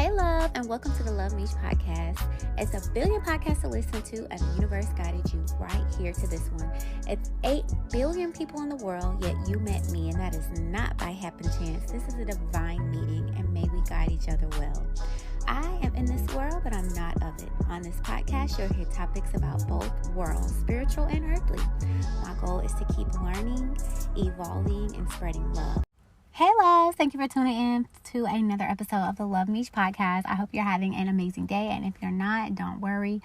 Hey, love, and welcome to the Luv MEESH Podcast. It's a billion podcasts to listen to, and the universe guided you right here to this one. It's 8 billion people in the world, yet you met me, and that is not by happen chance. This is a divine meeting, and may we guide each other well. I am in this world, but I'm not of it. On this podcast, you'll hear topics about both worlds, spiritual and earthly. My goal is to keep learning, evolving, and spreading love. Hey, loves. Thank you for tuning in to another episode of the Luv MEESH Podcast. I hope you're having an amazing day, and if you're not, don't worry.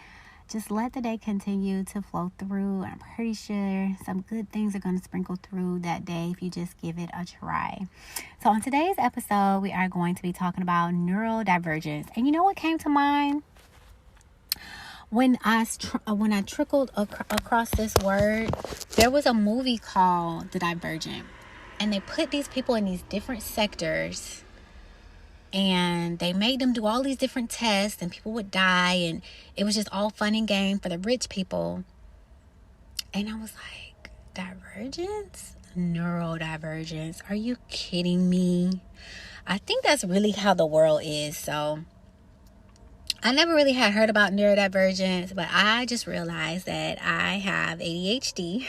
Just let the day continue to flow through. I'm pretty sure some good things are going to sprinkle through that day if you just give it a try. So on today's episode, we are going to be talking about neurodivergence. And you know what came to mind? When I trickled across this word, there was a movie called The Divergent. And they put these people in these different sectors, and they made them do all these different tests, and people would die, and it was just all fun and game for the rich people. And I was like, divergence? Neurodivergence? Are you kidding me? I think that's really how the world is. So I never really had heard about neurodivergence, but I just realized that I have ADHD.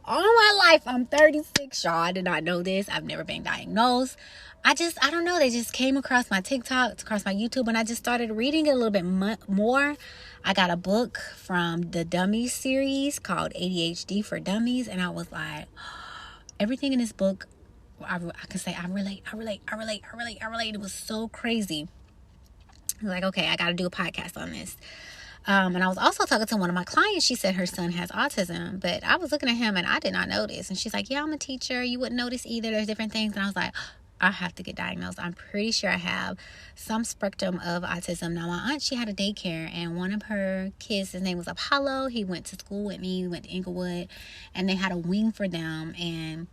All my life, I'm 36, y'all. I did not know this. I've never been diagnosed. I don't know. They just came across my TikTok, across my YouTube, and I just started reading it a little bit more. I got a book from the Dummies series called ADHD for Dummies, and I was like, everything in this book, I can say I relate. It was so crazy. I was like, okay, I got to do a podcast on this. And I was also talking to one of my clients. She said her son has autism, but I was looking at him and I did not know this. And she's like, yeah, I'm a teacher. You wouldn't know this either. There's different things. And I was like, I have to get diagnosed. I'm pretty sure I have some spectrum of autism. Now, my aunt, she had a daycare, and one of her kids, his name was Apollo. He went to school with me. We went to Inglewood, and they had a wing for them. And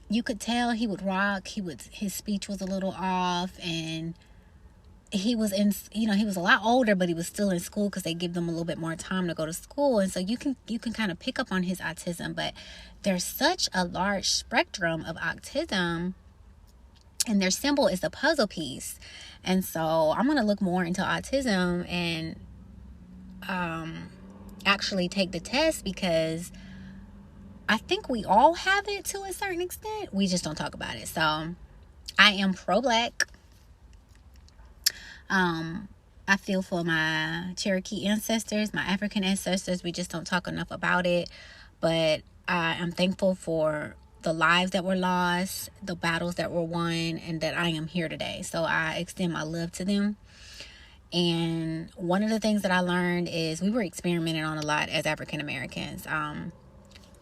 you could tell he would rock. His speech was a little off, and he was he was a lot older, but he was still in school because they give them a little bit more time to go to school. And so you can kind of pick up on his autism, but there's such a large spectrum of autism, and their symbol is the puzzle piece. And so I'm going to look more into autism and actually take the test, because I think we all have it to a certain extent. We just don't talk about it. So I am pro-Black. I feel for my Cherokee ancestors, my African ancestors. We just don't talk enough about it. But I am thankful for the lives that were lost, the battles that were won, and that I am here today. So I extend my love to them. And one of the things that I learned is we were experimenting on a lot as African Americans.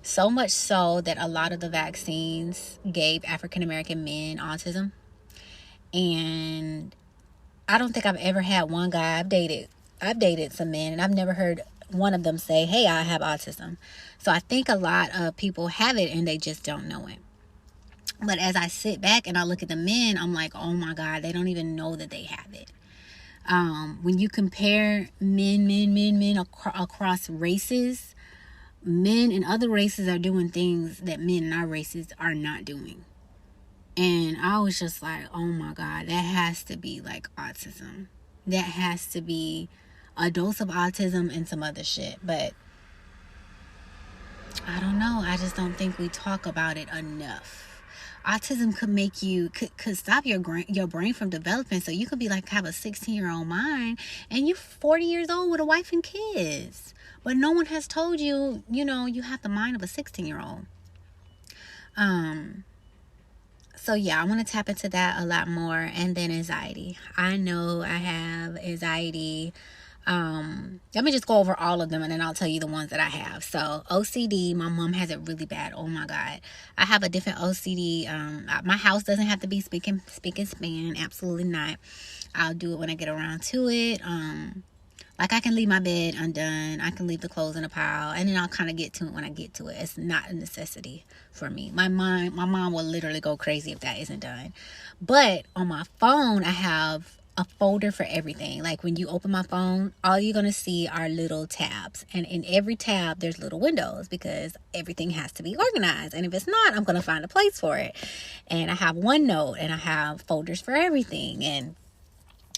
So much so that a lot of the vaccines gave African American men autism. And I don't think I've ever had one guy I've dated some men, and I've never heard one of them say, hey, I have autism. So I think a lot of people have it and they just don't know it. But as I sit back and I look at the men, I'm like, oh my God, they don't even know that they have it. When you compare men across races, men in other races are doing things that men in our races are not doing. And I was just like, oh my God, that has to be like autism. That has to be a dose of autism and some other shit. But I don't know. I just don't think we talk about it enough. Autism could stop your brain from developing. So you could be like, have a 16-year-old mind, and you're 40 years old with a wife and kids. But no one has told you, you have the mind of a 16-year-old. So yeah, I want to tap into that a lot more. And then anxiety. I know I have anxiety. Let me just go over all of them, and then I'll tell you the ones that I have. So OCD, my mom has it really bad. Oh my God. I have a different OCD. My house doesn't have to be spick and span. Absolutely not. I'll do it when I get around to it. Like I can leave my bed undone. I can leave the clothes in a pile, and then I'll kind of get to it when I get to it. It's not a necessity for me. My mom will literally go crazy if that isn't done. But on my phone, I have a folder for everything. Like when you open my phone, all you're going to see are little tabs. And in every tab, there's little windows, because everything has to be organized. And if it's not, I'm going to find a place for it. And I have OneNote, and I have folders for everything. And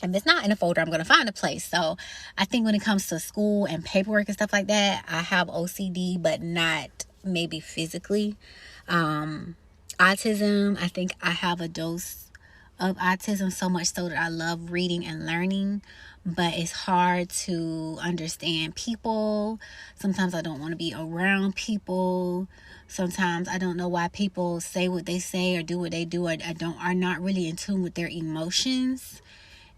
If it's not in a folder, I'm going to find a place. So I think when it comes to school and paperwork and stuff like that, I have OCD, but not maybe physically. Autism, I think I have a dose of autism, so much so that I love reading and learning, but it's hard to understand people. Sometimes I don't want to be around people. Sometimes I don't know why people say what they say or do what they do. Are not really in tune with their emotions.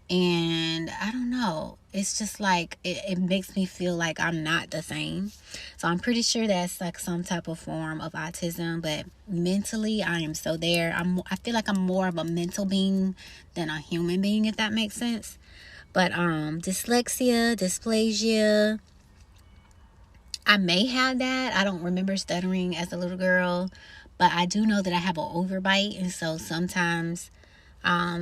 And I don't know, it's just like it makes me feel like I'm not the same. So I'm pretty sure that's like some type of form of autism, but mentally I am so there. I feel like I'm more of a mental being than a human being, if that makes sense. But dyslexia, dysplasia, I may have that. I don't remember stuttering as a little girl, but I do know that I have an overbite, and so sometimes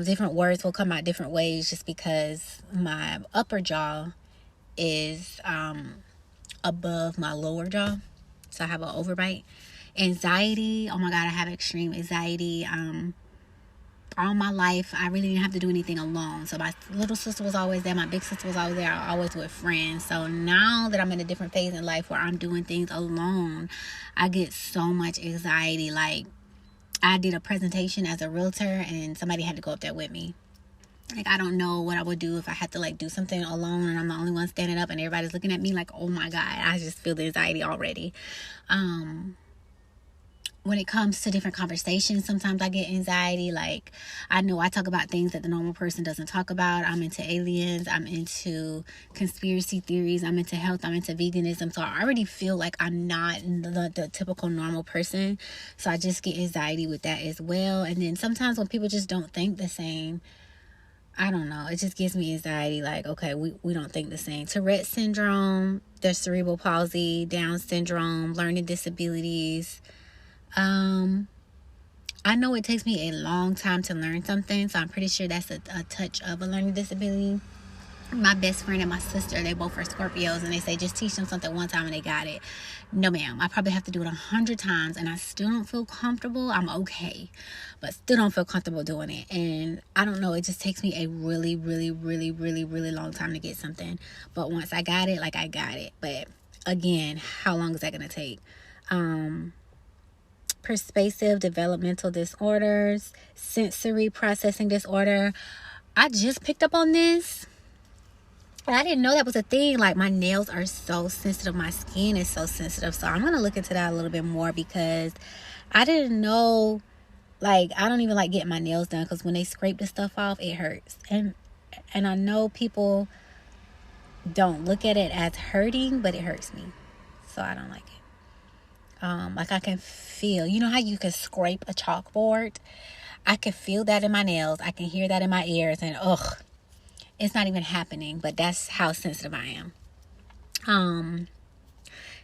different words will come out different ways just because my upper jaw is above my lower jaw. So I have an overbite. Anxiety. Oh my God, I have extreme anxiety. All my life, I really didn't have to do anything alone. So my little sister was always there. My big sister was always there. I was always with friends. So now that I'm in a different phase in life where I'm doing things alone, I get so much anxiety. Like, I did a presentation as a realtor and somebody had to go up there with me. Like, I don't know what I would do if I had to like do something alone and I'm the only one standing up and everybody's looking at me like, oh my God, I just feel the anxiety already. When it comes to different conversations, sometimes I get anxiety. Like, I know I talk about things that the normal person doesn't talk about. I'm into aliens. I'm into conspiracy theories. I'm into health. I'm into veganism. So I already feel like I'm not the typical normal person. So I just get anxiety with that as well. And then sometimes when people just don't think the same, I don't know, it just gives me anxiety. Like, okay, we don't think the same. Tourette syndrome, there's cerebral palsy, Down syndrome, learning disabilities. I know it takes me a long time to learn something, so I'm pretty sure that's a touch of a learning disability. My best friend and my sister, they both are Scorpios, and they say just teach them something one time and they got it. No ma'am, I probably have to do it 100 times and I still don't feel comfortable. I'm okay, but still don't feel comfortable doing it. And I don't know, it just takes me a really, really, really, really, really long time to get something. But once I got it, like, I got it. But again, how long is that going to take? Pervasive developmental disorders, sensory processing disorder. I just picked up on this. I didn't know that was a thing. Like, my nails are so sensitive. My skin is so sensitive. So I'm going to look into that a little bit more because I didn't know. Like, I don't even like getting my nails done because when they scrape the stuff off, it hurts. And I know people don't look at it as hurting, but it hurts me. So I don't like it. Like, I can feel, you know how you can scrape a chalkboard? I can feel that in my nails. I can hear that in my ears, and it's not even happening, but that's how sensitive I am.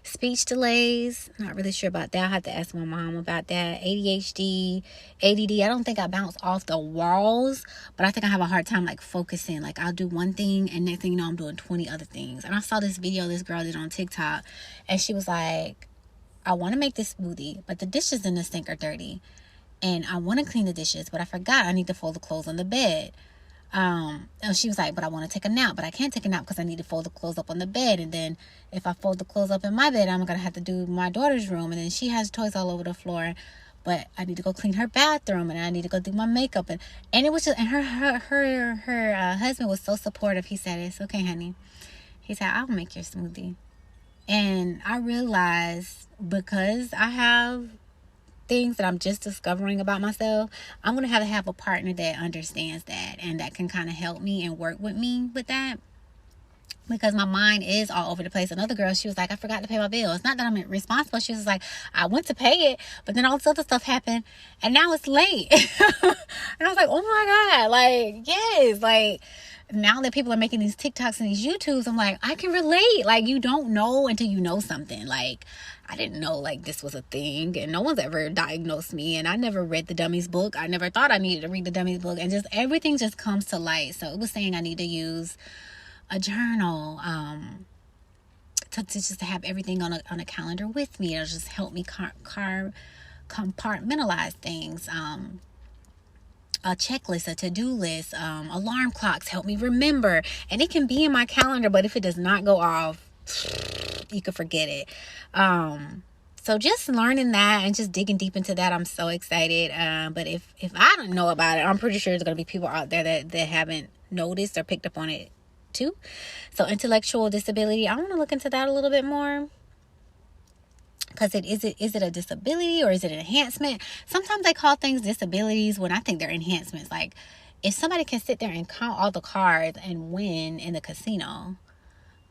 Speech delays, not really sure about that. I have to ask my mom about that. ADHD, ADD, I don't think I bounce off the walls, but I think I have a hard time like focusing. Like, I'll do one thing and next thing you know, I'm doing 20 other things. And I saw this video this girl did on TikTok, and she was like, I want to make this smoothie, but the dishes in the sink are dirty. And I want to clean the dishes, but I forgot I need to fold the clothes on the bed. And she was like, but I want to take a nap, but I can't take a nap because I need to fold the clothes up on the bed. And then if I fold the clothes up in my bed, I'm going to have to do my daughter's room. And then she has toys all over the floor, but I need to go clean her bathroom and I need to go do my makeup. And it was just, and her husband was so supportive. He said, it's okay, honey. He said, I'll make your smoothie. And I realized, because I have things that I'm just discovering about myself, I'm going to have a partner that understands that and that can kind of help me and work with me with that. Because my mind is all over the place. Another girl, she was like, I forgot to pay my bill. It's not that I'm responsible. She was like, I went to pay it, but then all this other stuff happened and now it's late. And I was like, oh my God, like, yes, like, now that people are making these TikToks and these YouTubes, I'm like, I can relate. Like, you don't know until you know something. Like, I didn't know like this was a thing, and no one's ever diagnosed me, and I never read the Dummies book. I never thought I needed to read the Dummies book, and just everything just comes to light. So it was saying I need to use a journal to just have everything on a calendar with me. It'll just help me compartmentalize things. a checklist, a to-do list, alarm clocks help me remember. And it can be in my calendar, but if it does not go off, you can forget it. So just learning that and just digging deep into that, I'm so excited. But if I don't know about it, I'm pretty sure there's going to be people out there that haven't noticed or picked up on it too. So intellectual disability, I want to look into that a little bit more. Because is it a disability or is it an enhancement? Sometimes they call things disabilities when I think they're enhancements. Like, if somebody can sit there and count all the cards and win in the casino,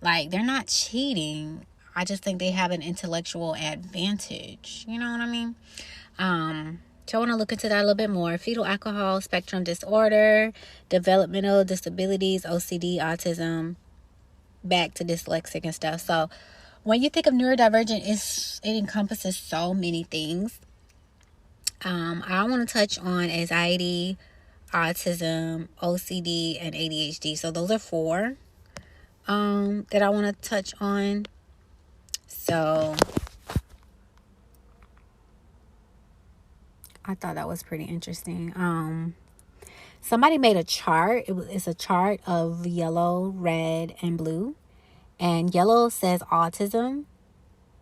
like, they're not cheating. I just think they have an intellectual advantage. You know what I mean? So I want to look into that a little bit more. Fetal alcohol spectrum disorder, developmental disabilities, OCD, autism, back to dyslexic and stuff. So when you think of neurodivergent, it encompasses so many things. I want to touch on anxiety, autism, OCD, and ADHD. So those are 4 that I want to touch on. So I thought that was pretty interesting. Somebody made a chart. It's a chart of yellow, red, and blue. And yellow says autism,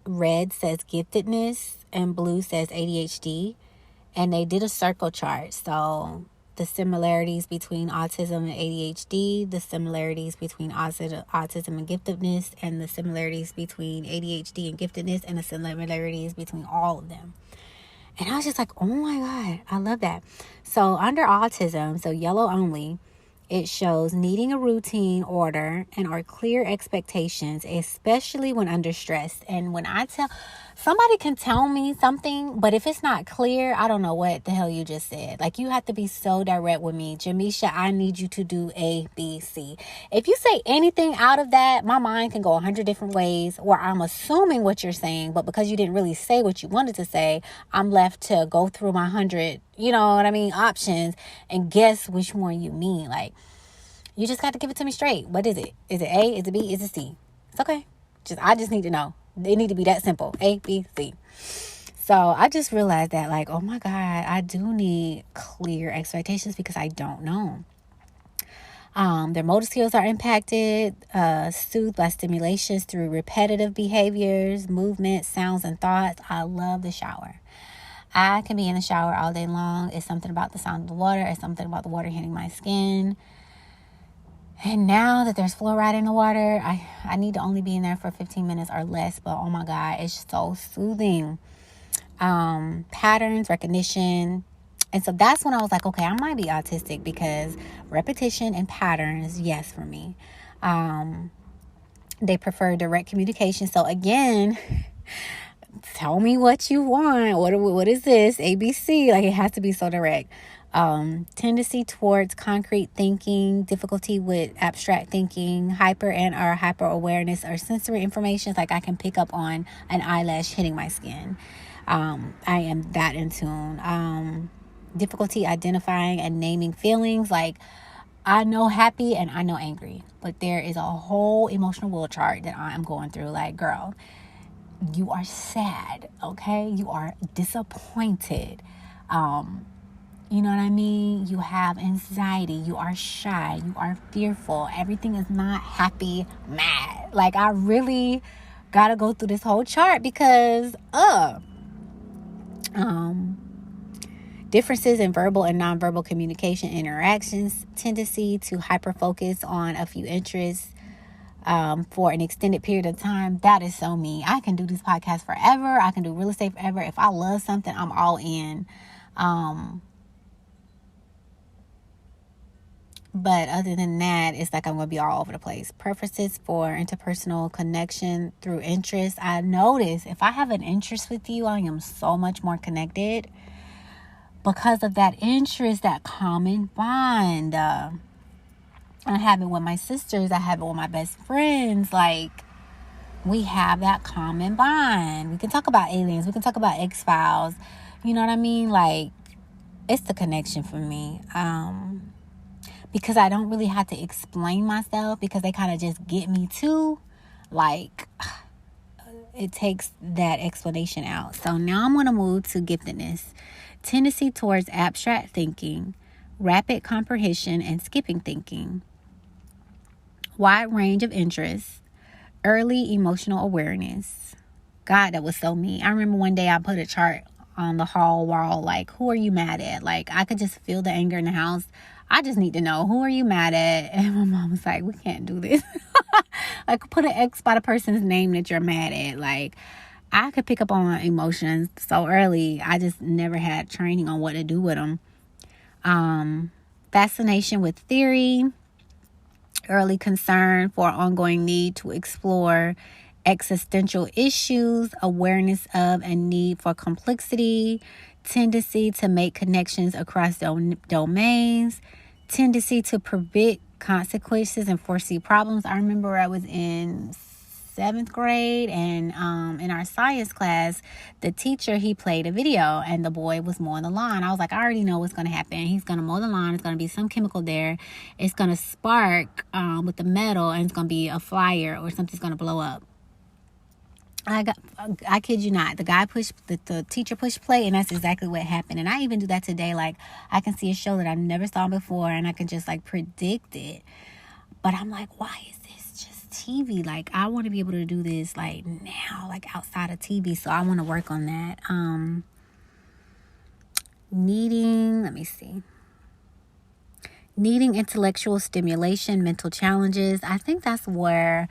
red says giftedness, and blue says ADHD. And they did a circle chart. So the similarities between autism and ADHD, the similarities between autism and giftedness, and the similarities between ADHD and giftedness, and the similarities between all of them. And I was just like, oh my God, I love that. So under autism, so yellow only, it shows needing a routine, order, and or clear expectations, especially when under stress. And when somebody can tell me something, but if it's not clear, I don't know what the hell you just said. Like, you have to be so direct with me. Jamisha, I need you to do A, B, C. If you say anything out of that, my mind can go 100 different ways, where I'm assuming what you're saying, but because you didn't really say what you wanted to say, I'm left to go through my 100, you know what I mean, options, and guess which one you mean. Like, you just got to give it to me straight. What is it? Is it A? Is it B? Is it C? It's okay. I just need to know. It need to be that simple. A, B, C. So I just realized that, like, oh my God, I do need clear expectations because I don't know. Their motor skills are impacted, soothed by stimulations through repetitive behaviors, movements, sounds, and thoughts. I love the shower. I can be in the shower all day long. It's something about the sound of the water. It's something about the water hitting my skin. And now that there's fluoride in the water, I need to only be in there for 15 minutes or less. But oh my God, it's so soothing. Patterns, recognition. And so that's when I was like, okay, I might be autistic, because repetition and patterns, yes, for me. They prefer direct communication. So again, tell me what you want. What is this? ABC. Like, it has to be so direct. Tendency towards concrete thinking, difficulty with abstract thinking, hyper awareness or sensory information. Like, I can pick up on an eyelash hitting my skin. I am that in tune. Difficulty identifying and naming feelings. Like, I know happy and I know angry, but there is a whole emotional wheel chart that I am going through. Like, girl, you are sad, okay? You are disappointed. You know what I mean? You have anxiety. You are shy. You are fearful. Everything is not happy, mad. Like, I really got to go through this whole chart because, differences in verbal and nonverbal communication interactions, tendency to hyper-focus on a few interests for an extended period of time. That is so me. I can do this podcast forever. I can do real estate forever. If I love something, I'm all in. But other than that, it's like I'm going to be all over the place. Preferences for interpersonal connection through interest. I notice if I have an interest with you, I am so much more connected because of that interest, that common bond. I have it with my sisters. I have it with my best friends. Like, we have that common bond. We can talk about aliens. We can talk about X-Files. You know what I mean? Like, it's the connection for me. Because I don't really have to explain myself, because they kind of just get me too. Like, it takes that explanation out. So now I'm going to move to giftedness. Tendency towards abstract thinking, rapid comprehension and skipping thinking, wide range of interests, early emotional awareness. God, that was so me. I remember one day I put a chart on the hall wall, like, who are you mad at? Like, I could just feel the anger in the house. I just need to know, who are you mad at? And my mom was like, we can't do this. Like, put an X by the person's name that you're mad at. Like, I could pick up on emotions so early. I just never had training on what to do with them. Fascination with theory, early concern for ongoing need to explore existential issues, awareness of and need for complexity, tendency to make connections across domains, tendency to predict consequences and foresee problems. I remember I was in 7th grade, and in our science class, the teacher, he played a video, and the boy was mowing the lawn. I was like, I already know what's going to happen. He's going to mow the lawn. It's going to be some chemical there. It's going to spark with the metal, and it's going to be a fire, or something's going to blow up. I kid you not, the teacher pushed play, and that's exactly what happened. And I even do that today. Like, I can see a show that I've never saw before, and I can just like predict it. But I'm like, why is this just TV? Like, I want to be able to do this like now, like outside of TV. So I want to work on that. Needing intellectual stimulation, mental challenges. I think that's where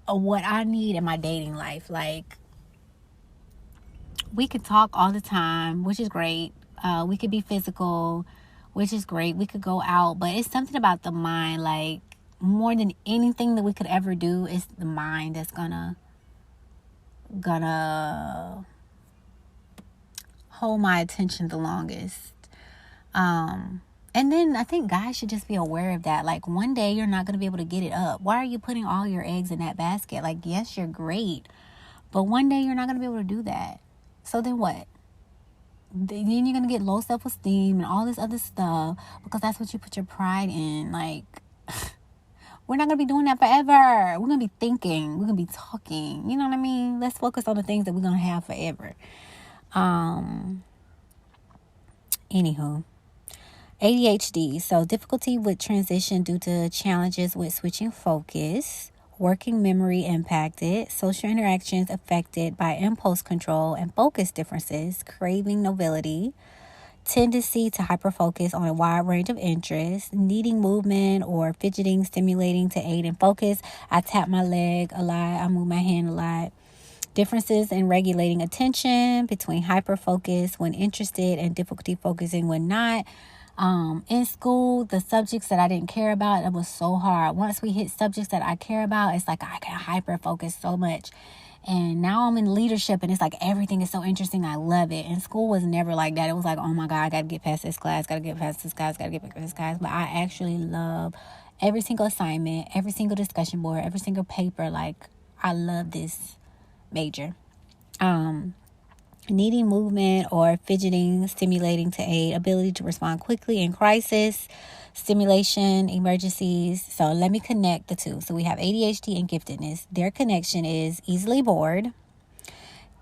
what I need in my dating life. Like, we could talk all the time, which is great. We could be physical, which is great. We could go out, but it's something about the mind. Like, more than anything that we could ever do, it's the mind that's gonna hold my attention the longest. And then I think guys should just be aware of that. Like, one day you're not going to be able to get it up. Why are you putting all your eggs in that basket? Like, yes, you're great, but one day you're not going to be able to do that. So then what? Then you're going to get low self-esteem and all this other stuff because that's what you put your pride in. Like, we're not going to be doing that forever. We're going to be thinking. We're going to be talking. You know what I mean? Let's focus on the things that we're going to have forever. Anywho. ADHD, so difficulty with transition due to challenges with switching focus, working memory impacted, social interactions affected by impulse control and focus differences, craving novelty, tendency to hyperfocus on a wide range of interests, needing movement or fidgeting, stimulating to aid in focus. I tap my leg a lot, I move my hand a lot. Differences in regulating attention between hyperfocus when interested and difficulty focusing when not. In school, the subjects that I didn't care about, it was so hard. Once we hit subjects that I care about, it's like I can hyper focus so much. And now I'm in leadership, and it's like everything is so interesting. I love it. And school was never like that. It was like, oh my God, I got to get past this class, got to get past this class, got to get past this class. But I actually love every single assignment, every single discussion board, every single paper. Like, I love this major. Needing movement or fidgeting, stimulating to aid, ability to respond quickly in crisis, stimulation, emergencies. So let me connect the two. So we have ADHD and giftedness. Their connection is easily bored,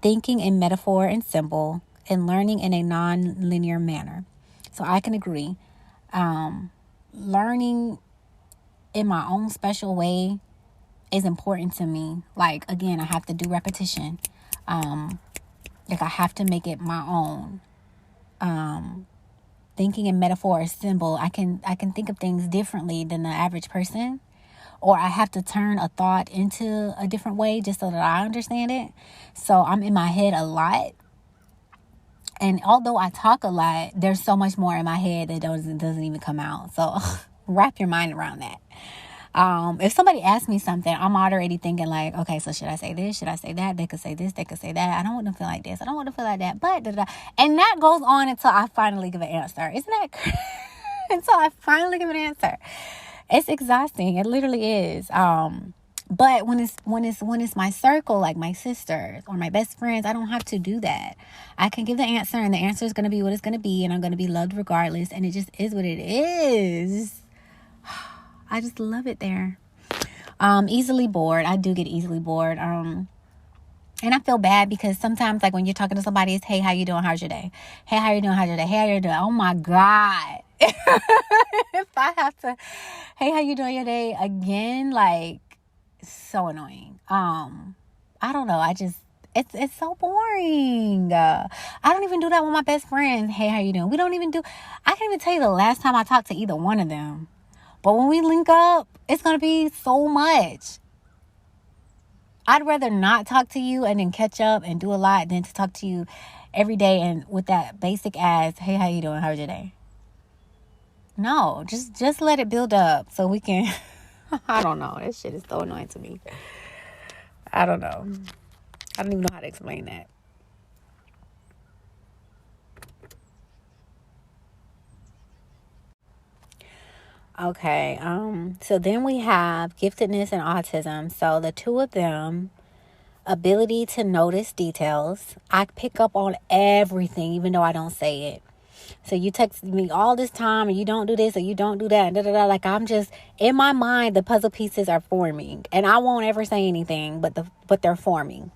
thinking in metaphor and symbol, and learning in a non-linear manner. So I can agree. Learning in my own special way is important to me. Like, again, I have to do repetition. Like, I have to make it my own. Thinking in metaphor or symbol, I can think of things differently than the average person. Or I have to turn a thought into a different way just so that I understand it. So I'm in my head a lot. And although I talk a lot, there's so much more in my head that doesn't even come out. So wrap your mind around that. If somebody asks me something, I'm already thinking like, okay, so should I say this? Should I say that? They could say this. They could say that. I don't want them to feel like this. I don't want them to feel like that. But, and that goes on until I finally give an answer. Isn't that crazy? Until I finally give an answer. It's exhausting. It literally is. But when it's my circle, like my sisters or my best friends, I don't have to do that. I can give the answer, and the answer is going to be what it's going to be, and I'm going to be loved regardless. And it just is what it is. I just love it there. Easily bored. I do get easily bored. And I feel bad because sometimes, like, when you're talking to somebody, it's, hey, how you doing? How's your day? Hey, how you doing? How's your day? Hey, how you doing? Oh, my God. If I have to, hey, how you doing your day again? Like, so annoying. I don't know. It's so boring. I don't even do that with my best friends. Hey, how you doing? I can't even tell you the last time I talked to either one of them. But when we link up, it's going to be so much. I'd rather not talk to you and then catch up and do a lot than to talk to you every day and with that basic ass, hey, how you doing? How's your day? No, just let it build up so we can, I don't know. That shit is so annoying to me. I don't know. I don't even know how to explain that. Okay, so then we have giftedness and autism. So the two of them, ability to notice details. I pick up on everything, even though I don't say it. So you text me all this time and you don't do this or you don't do that. Like, I'm just, in my mind, the puzzle pieces are forming. And I won't ever say anything, but they're forming.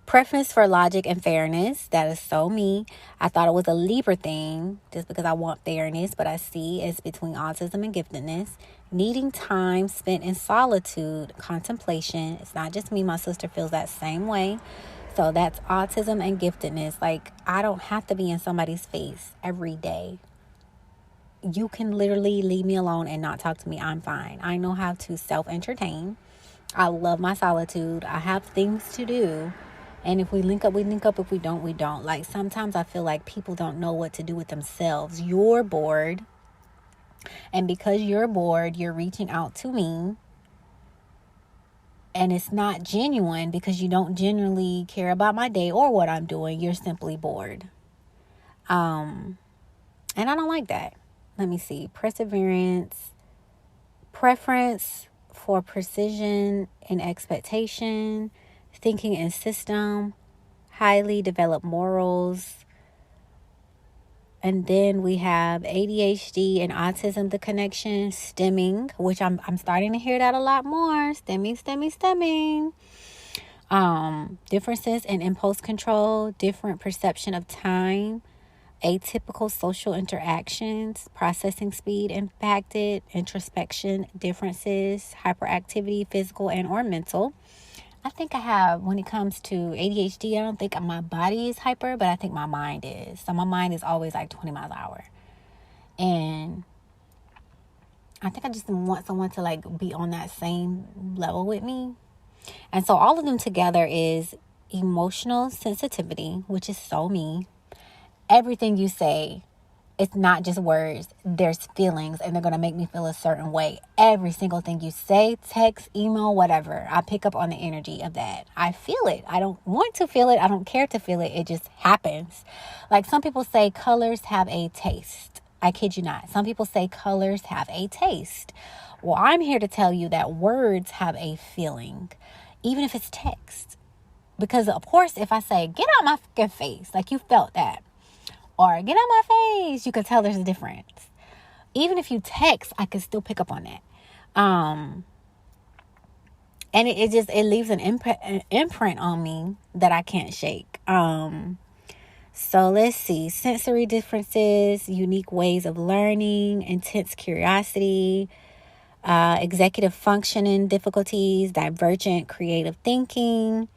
Preference for logic and fairness. That is so me. I thought it was a Libra thing just because I want fairness, but I see it's between autism and giftedness. Needing time spent in solitude, contemplation. It's not just me. My sister feels that same way. So that's autism and giftedness. Like, I don't have to be in somebody's face every day. You can literally leave me alone and not talk to me. I'm fine. I know how to self-entertain. I love my solitude. I have things to do. And if we link up, we link up. If we don't, we don't. Like, sometimes I feel like people don't know what to do with themselves. You're bored. And because you're bored, you're reaching out to me. And it's not genuine because you don't genuinely care about my day or what I'm doing. You're simply bored. And I don't like that. Let me see. Perseverance. Preference for precision and expectation. Thinking and system. Highly developed morals. And then we have ADHD and autism, the connection. Stemming, which I'm starting to hear that a lot more. Stemming. Differences in impulse control, different perception of time, atypical social interactions, processing speed impacted, introspection, differences, hyperactivity, physical and or mental. I think I have, when it comes to ADHD, I don't think my body is hyper, but I think my mind is. So my mind is always like 20 miles an hour. And I think I just want someone to like be on that same level with me. And so all of them together is emotional sensitivity, which is so me. Everything you say, it's not just words. There's feelings, and they're going to make me feel a certain way. Every single thing you say, text, email, whatever. I pick up on the energy of that. I feel it. I don't want to feel it. I don't care to feel it. It just happens. Like, some people say colors have a taste. I kid you not. Some people say colors have a taste. Well, I'm here to tell you that words have a feeling, even if it's text. Because, of course, if I say, get out my fucking face, like, you felt that. Or get out my face, you can tell there's a difference. Even if you text, I can still pick up on that. And it leaves an imprint on me that I can't shake. So let's see. Sensory differences, unique ways of learning, intense curiosity, executive functioning difficulties, divergent creative thinking,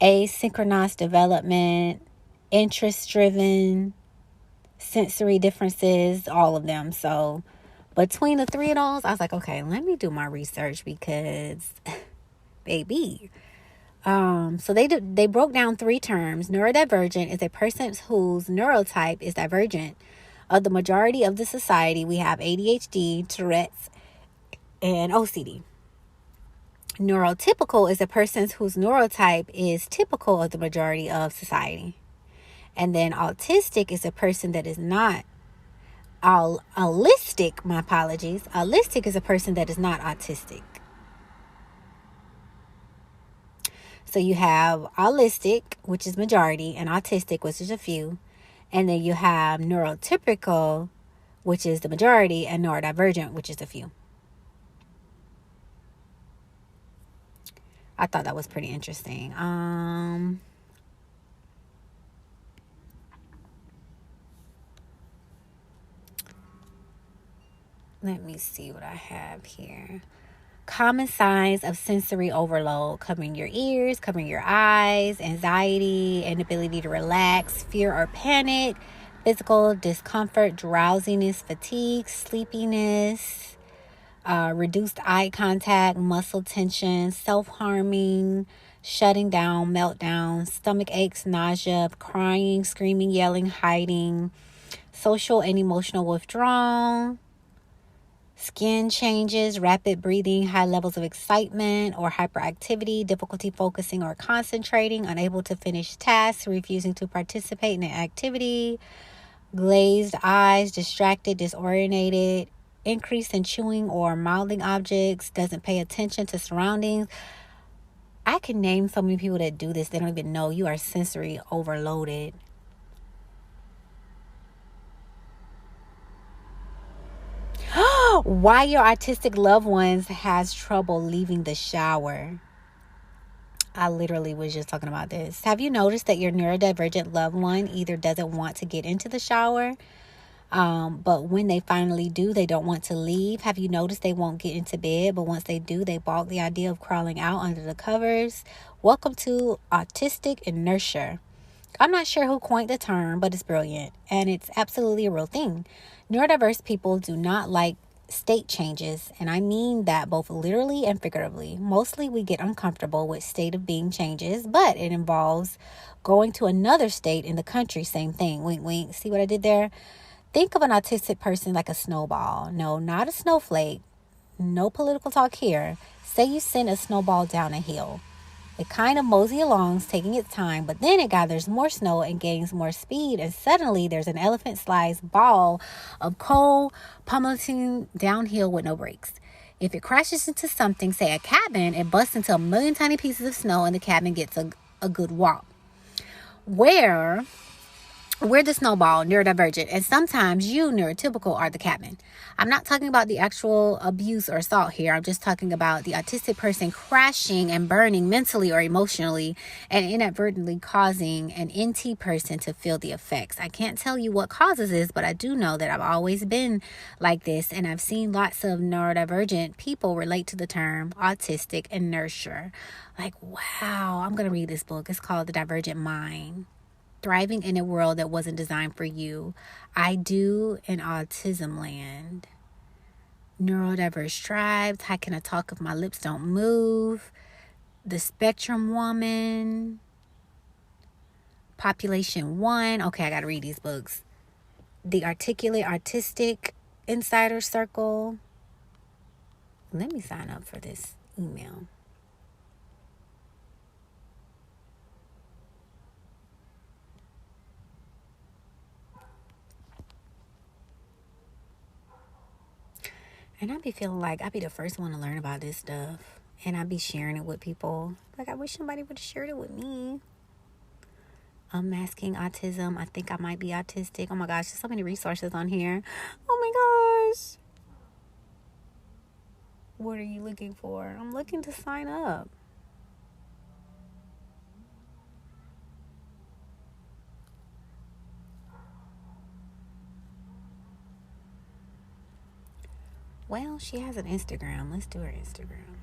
asynchronous development, interest-driven, sensory differences, all of them. So between the three of those, I was like, okay, let me do my research because, baby. So they broke down three terms. Neurodivergent is a person whose neurotype is divergent of the majority of the society. We have ADHD, Tourette's, and OCD. Neurotypical is a person whose neurotype is typical of the majority of society. And then autistic is a person that is not allistic. My apologies. Allistic is a person that is not autistic. So you have allistic, which is majority, and autistic, which is a few. And then you have neurotypical, which is the majority, and neurodivergent, which is a few. I thought that was pretty interesting. Let me see what I have here. Common signs of sensory overload: covering your ears, covering your eyes, anxiety, inability to relax, fear or panic, physical discomfort, drowsiness, fatigue, sleepiness, reduced eye contact, muscle tension, self-harming, shutting down, meltdown, stomach aches, nausea, crying, screaming, yelling, hiding, social and emotional withdrawal, skin changes, rapid breathing, high levels of excitement or hyperactivity, difficulty focusing or concentrating, unable to finish tasks, refusing to participate in an activity, glazed eyes, distracted, disoriented, increase in chewing or mouthing objects, doesn't pay attention to surroundings. I can name so many people that do this. They don't even know you are sensory overloaded. Why your autistic loved ones has trouble leaving the shower. I literally was just talking about this. Have you noticed that your neurodivergent loved one either doesn't want to get into the shower, but when they finally do, they don't want to leave? Have you noticed they won't get into bed, but once they do, they balk the idea of crawling out under the covers? Welcome to autistic inertia. I'm not sure who coined the term, but it's brilliant, and it's absolutely a real thing. Neurodiverse people do not like state changes, and I mean that both literally and figuratively. Mostly we get uncomfortable with state of being changes, but it involves going to another state in the country. Same thing. Wink, wink. See what I did there? Think of an autistic person like a snowball. No, not a snowflake. No political talk here. Say you send a snowball down a hill. It kind of mosey along, taking its time, but then it gathers more snow and gains more speed, and suddenly there's an elephant-sized ball of coal pummeling downhill with no brakes. If it crashes into something, say a cabin, it busts into a million tiny pieces of snow, and the cabin gets a good whop. We're the snowball, neurodivergent, and sometimes you, neurotypical, are the cabin. I'm not talking about the actual abuse or assault here. I'm just talking about the autistic person crashing and burning mentally or emotionally and inadvertently causing an NT person to feel the effects. I can't tell you what causes this, but I do know that I've always been like this, and I've seen lots of neurodivergent people relate to the term autistic inertia. Like, wow, I'm going to read this book. It's called The Divergent Mind. Thriving in a World That Wasn't Designed for You. I Do in Autism Land. Neurodiverse Tribes. How Can I Talk If My Lips Don't Move? The Spectrum Woman. Population 1. Okay, I got to read these books. The Articulate Artistic Insider Circle. Let me sign up for this email. And I be feeling like I be the first one to learn about this stuff. And I be sharing it with people. Like, I wish somebody would have shared it with me. Unmasking autism. I think I might be autistic. Oh my gosh, there's so many resources on here. Oh my gosh. What are you looking for? I'm looking to sign up. Well, she has an Instagram. Let's do her Instagram.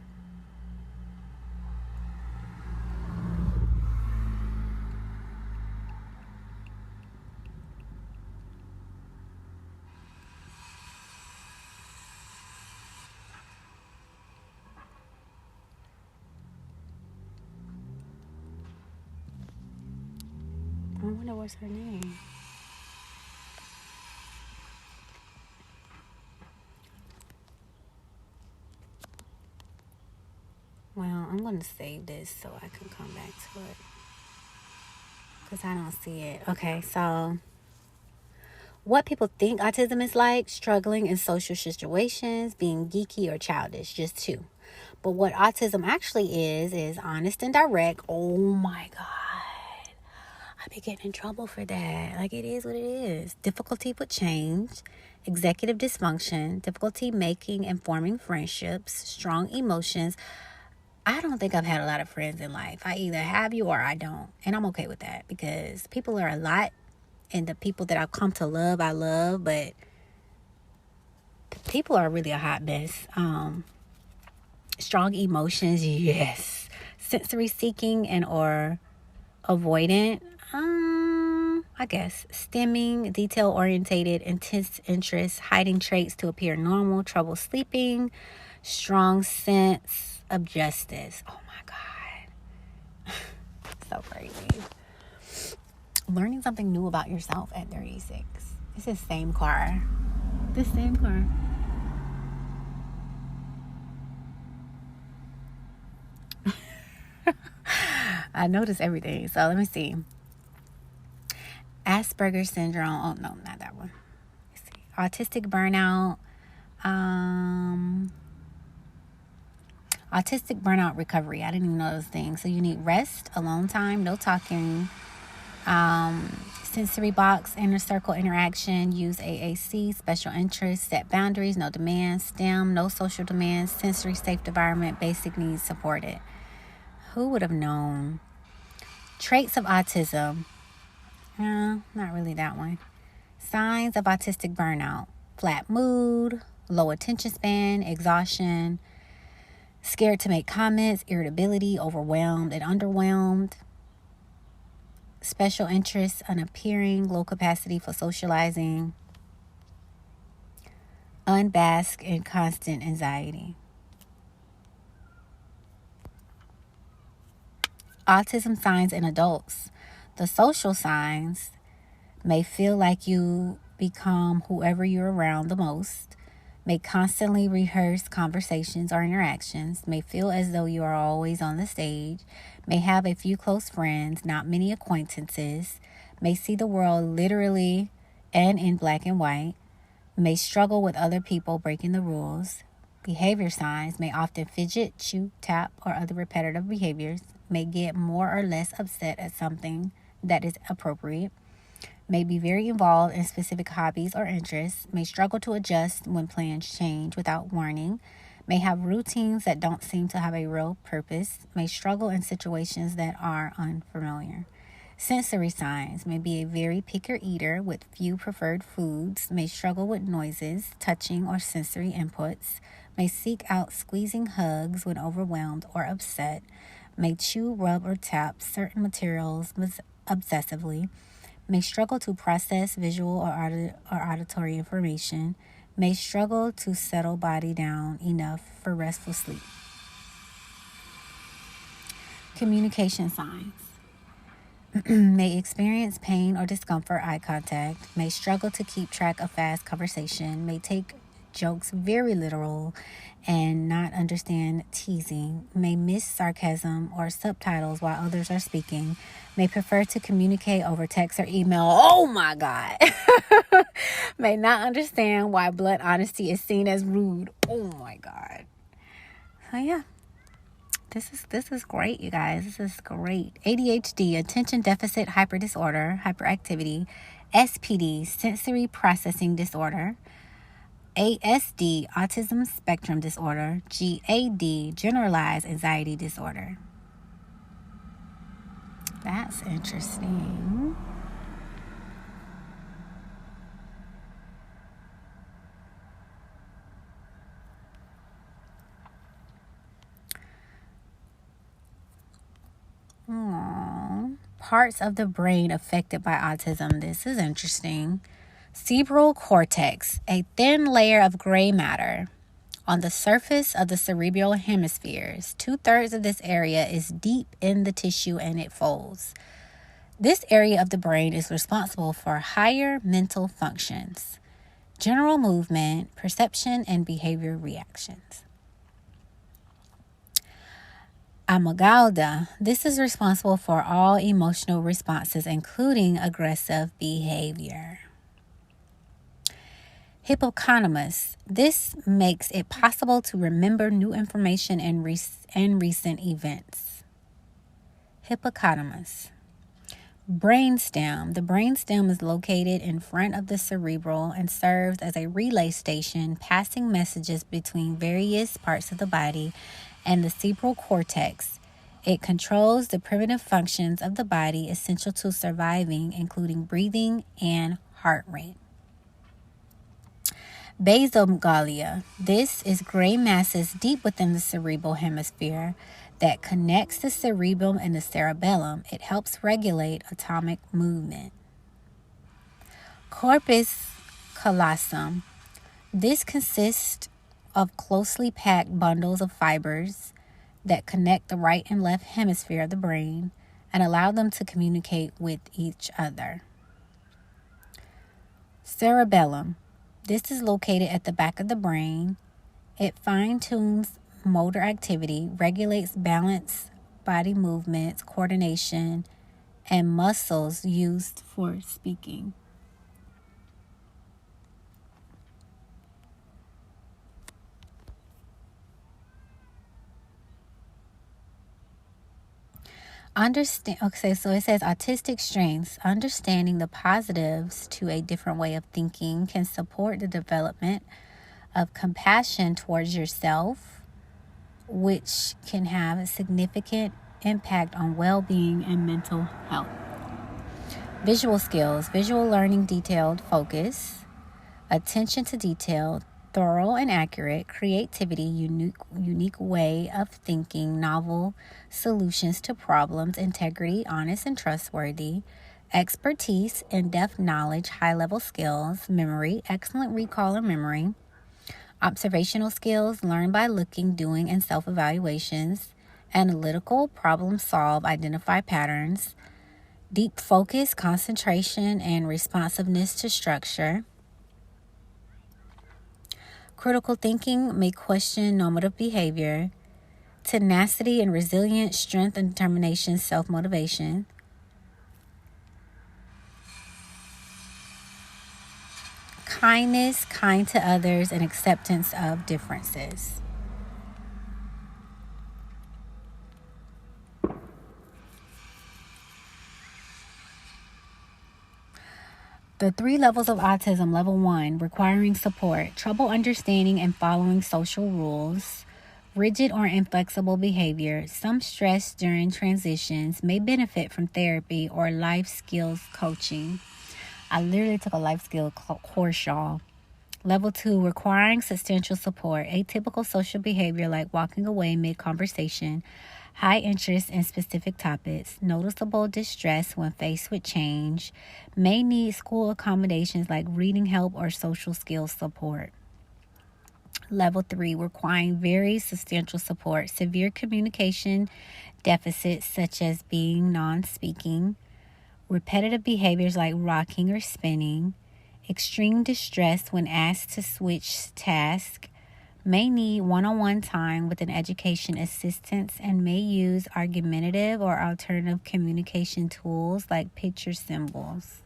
I wonder what's her name. Well, I'm going to save this so I can come back to it, because I don't see it. Okay, so what people think autism is like: struggling in social situations, being geeky or childish, just two. But what autism actually is honest and direct. Oh my God. I be getting in trouble for that. Like, it is what it is. Difficulty with change, executive dysfunction, difficulty making and forming friendships, strong emotions, I don't think I've had a lot of friends in life. I either have you or I don't. And I'm okay with that because people are a lot. And the people that I've come to love, I love. But people are really a hot mess. Strong emotions, yes. Sensory seeking and or avoidant, I guess. Stemming, detail orientated, intense interest, hiding traits to appear normal, trouble sleeping, strong sense of justice. Oh my God. So crazy. Learning something new about yourself at 36. It's the same car. The same car. I notice everything. So let me see. Asperger's syndrome. Oh, no, not that one. Let's see. Autistic burnout. Autistic burnout recovery. I didn't even know those things. So you need rest, alone time, no talking, sensory box, inner circle interaction, use AAC, special interests, set boundaries, no demands, STEM, no social demands, sensory safe environment, basic needs supported. Who would have known? Traits of autism. No, not really that one. Signs of autistic burnout. Flat mood, low attention span, exhaustion, scared to make comments, irritability, overwhelmed and underwhelmed. Special interests, unappearing, low capacity for socializing. Unbasked in constant anxiety. Autism signs in adults. The social signs may feel like you become whoever you're around the most, may constantly rehearse conversations or interactions, may feel as though you are always on the stage, may have a few close friends, not many acquaintances, may see the world literally and in black and white, may struggle with other people breaking the rules. Behavior signs may often fidget, chew, tap, or other repetitive behaviors, may get more or less upset at something that is appropriate, may be very involved in specific hobbies or interests, may struggle to adjust when plans change without warning, may have routines that don't seem to have a real purpose, may struggle in situations that are unfamiliar. Sensory signs may be a very picker eater with few preferred foods, may struggle with noises, touching, or sensory inputs, may seek out squeezing hugs when overwhelmed or upset, may chew, rub, or tap certain materials obsessively, may struggle to process visual or auditory information, may struggle to settle body down enough for restful sleep. Communication signs. May experience pain or discomfort, eye contact, may struggle to keep track of fast conversation, may take jokes very literal and not understand teasing, may miss sarcasm or subtitles while others are speaking, may prefer to communicate over text or email. Oh my God. May not understand why blunt honesty is seen as rude. Oh my God. So yeah. This is great, you guys. This is great. ADHD, attention deficit hyper disorder, hyperactivity. SPD, sensory processing disorder. ASD, autism spectrum disorder. GAD, generalized anxiety disorder. That's interesting. Parts of the brain affected by autism. This is interesting. Cerebral cortex, a thin layer of gray matter on the surface of the cerebral hemispheres. 2/3 of this area is deep in the tissue and it folds. This area of the brain is responsible for higher mental functions, general movement, perception, and behavior reactions. Amygdala. This is responsible for all emotional responses, including aggressive behavior. Hippocampus. This makes it possible to remember new information and recent events. Hippocampus. Brainstem. The brainstem is located in front of the cerebral and serves as a relay station, passing messages between various parts of the body and the cerebral cortex. It controls the primitive functions of the body essential to surviving, including breathing and heart rate. Basoganglia. This is gray masses deep within the cerebral hemisphere that connects the cerebrum and the cerebellum. It helps regulate atomic movement. Corpus callosum. This consists of closely packed bundles of fibers that connect the right and left hemisphere of the brain and allow them to communicate with each other. Cerebellum. This is located at the back of the brain. It fine-tunes motor activity, regulates balance, body movements, coordination, and muscles used for speaking. So it says autistic strengths. Understanding the positives to a different way of thinking can support the development of compassion towards yourself, which can have a significant impact on well-being and mental health. Visual skills. Visual learning, detailed focus, attention to detail, thorough and accurate, creativity, unique way of thinking, novel solutions to problems, integrity, honest and trustworthy, expertise, in-depth knowledge, high-level skills, memory, excellent recall and memory, observational skills, learn by looking, doing, and self-evaluations, analytical, problem solve, identify patterns, deep focus, concentration, and responsiveness to structure. Critical thinking may question normative behavior, tenacity and resilience, strength and determination, self-motivation. Kindness, kind to others, and acceptance of differences. The 3 levels of autism. Level 1, requiring support, trouble understanding and following social rules, rigid or inflexible behavior. Some stress during transitions, may benefit from therapy or life skills coaching. I literally took a life skill course, y'all. Level 2, requiring substantial support, atypical social behavior like walking away mid-conversation, high interest in specific topics, noticeable distress when faced with change, may need school accommodations like reading help or social skills support. Level 3, requiring very substantial support, severe communication deficits such as being non-speaking, repetitive behaviors like rocking or spinning, extreme distress when asked to switch tasks, may need one-on-one time with an education assistant, and may use argumentative or alternative communication tools like picture symbols.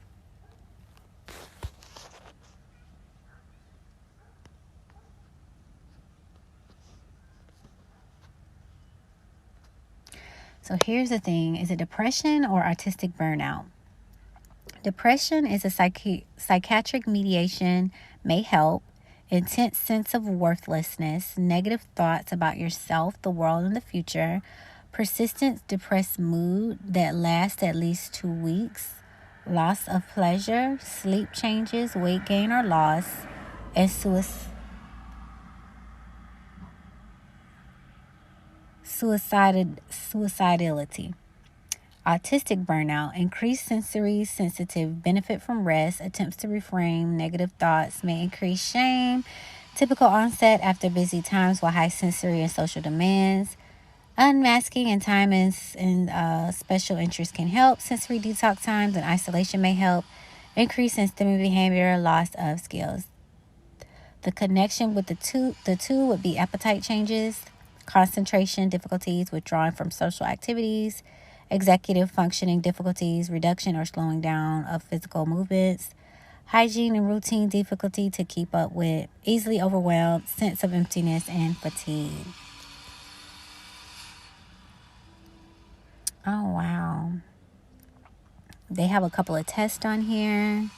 So here's the thing. Is it depression or autistic burnout? Depression is a psychiatric mediation, may help. Intense sense of worthlessness, negative thoughts about yourself, the world, and the future. Persistent depressed mood that lasts at least 2 weeks. Loss of pleasure, sleep changes, weight gain or loss, and suicidality. Autistic burnout, increased sensory sensitive, benefit from rest, attempts to reframe negative thoughts, may increase shame, typical onset after busy times while high sensory and social demands, unmasking and time and special interests can help, sensory detox times and isolation may help, increase in stimulant behavior, loss of skills. The connection with the two would be appetite changes, concentration difficulties, withdrawing from social activities, executive functioning difficulties, reduction or slowing down of physical movements, hygiene and routine difficulty to keep up with, easily overwhelmed, sense of emptiness, and fatigue. Oh, wow. They have a couple of tests on here.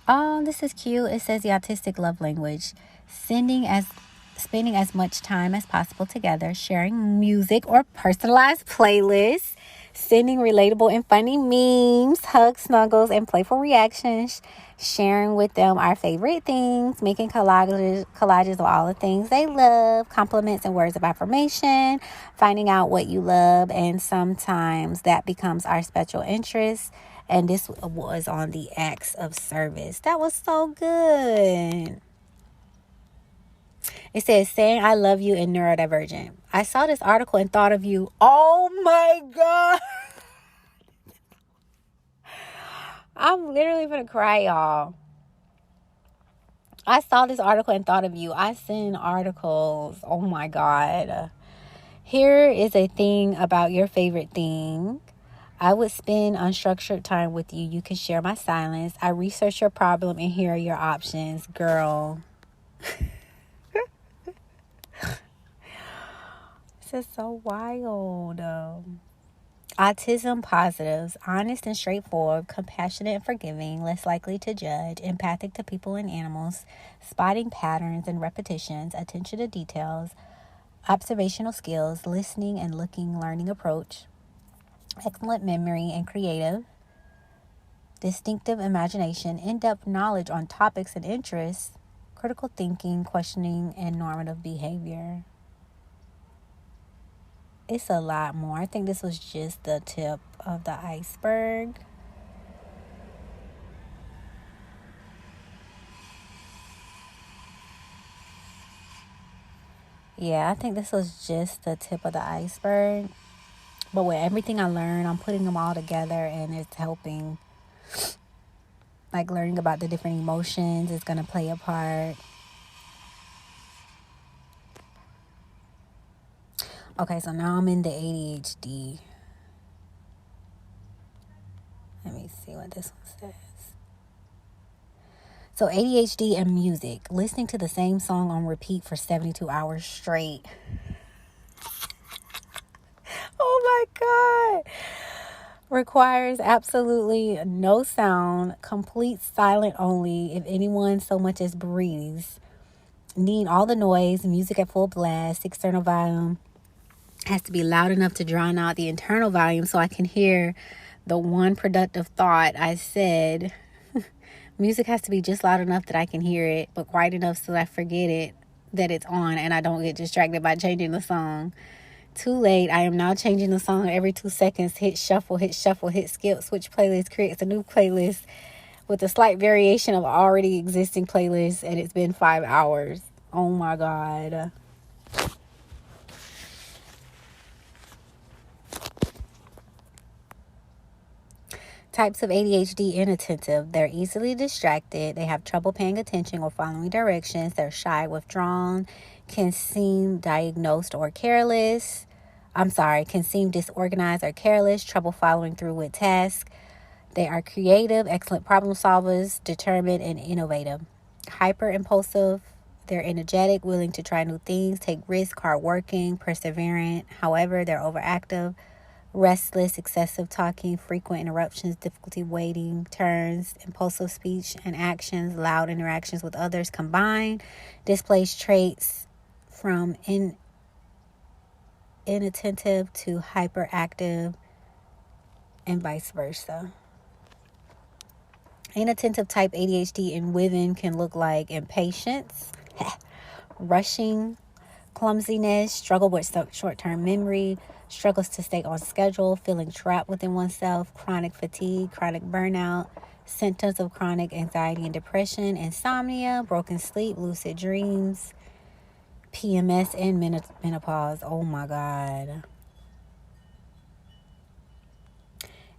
Oh, this is cute. It says the autistic love language. Spending as much time as possible together, sharing music or personalized playlists, sending relatable and funny memes, hugs, snuggles, and playful reactions, sharing with them our favorite things, making collages of all the things they love, compliments and words of affirmation, finding out what you love, and sometimes that becomes our special interest. And this was on the acts of service. That was so good. It says, saying I love you in Neurodivergent. I saw this article and thought of you. Oh my God. I'm literally gonna cry, y'all. I saw this article and thought of you. I send articles. Oh my God. Here is a thing about your favorite thing. I would spend unstructured time with you. You can share my silence. I research your problem and here are your options. Girl. This is so wild. Autism positives, honest and straightforward, compassionate and forgiving, less likely to judge, empathic to people and animals, spotting patterns and repetitions, attention to details, observational skills, listening and looking, learning approach, excellent memory and creative, distinctive imagination, in-depth knowledge on topics and interests, critical thinking, questioning, and normative behavior. It's a lot more. I think this was just the tip of the iceberg. Yeah, I think this was just the tip of the iceberg. But with everything I learned, I'm putting them all together and it's helping. Like learning about the different emotions is going to play a part. Okay, so now I'm in the ADHD. Let me see what this one says. So ADHD and music. Listening to the same song on repeat for 72 hours straight. Oh my God. Requires absolutely no sound. Complete silent only. If anyone so much as breathes. Need all the noise. Music at full blast. External volume has to be loud enough to drown out the internal volume so I can hear the one productive thought I said. Music has to be just loud enough that I can hear it, but quiet enough so that I forget it, that it's on, and I don't get distracted by changing the song. Too late. I am now changing the song every 2 seconds. Hit shuffle, hit skip, switch playlist, creates a new playlist with a slight variation of already existing playlists, and it's been 5 hours. Oh my God. Types of ADHD: inattentive. They're easily distracted. They have trouble paying attention or following directions. They're shy, withdrawn, can seem disorganized or careless. Trouble following through with tasks. They are creative, excellent problem solvers, determined, and innovative. Hyper impulsive. They're energetic, willing to try new things, take risks, hardworking, perseverant. However, they're overactive. Restless, excessive talking, frequent interruptions, difficulty waiting, turns, impulsive speech and actions, loud interactions with others combined, displays traits from inattentive to hyperactive and vice versa. Inattentive type ADHD in women can look like impatience, rushing, clumsiness, struggle with short-term memory, struggles to stay on schedule, feeling trapped within oneself, chronic fatigue, chronic burnout, symptoms of chronic anxiety and depression, insomnia, broken sleep, lucid dreams, PMS, and menopause. Oh my God.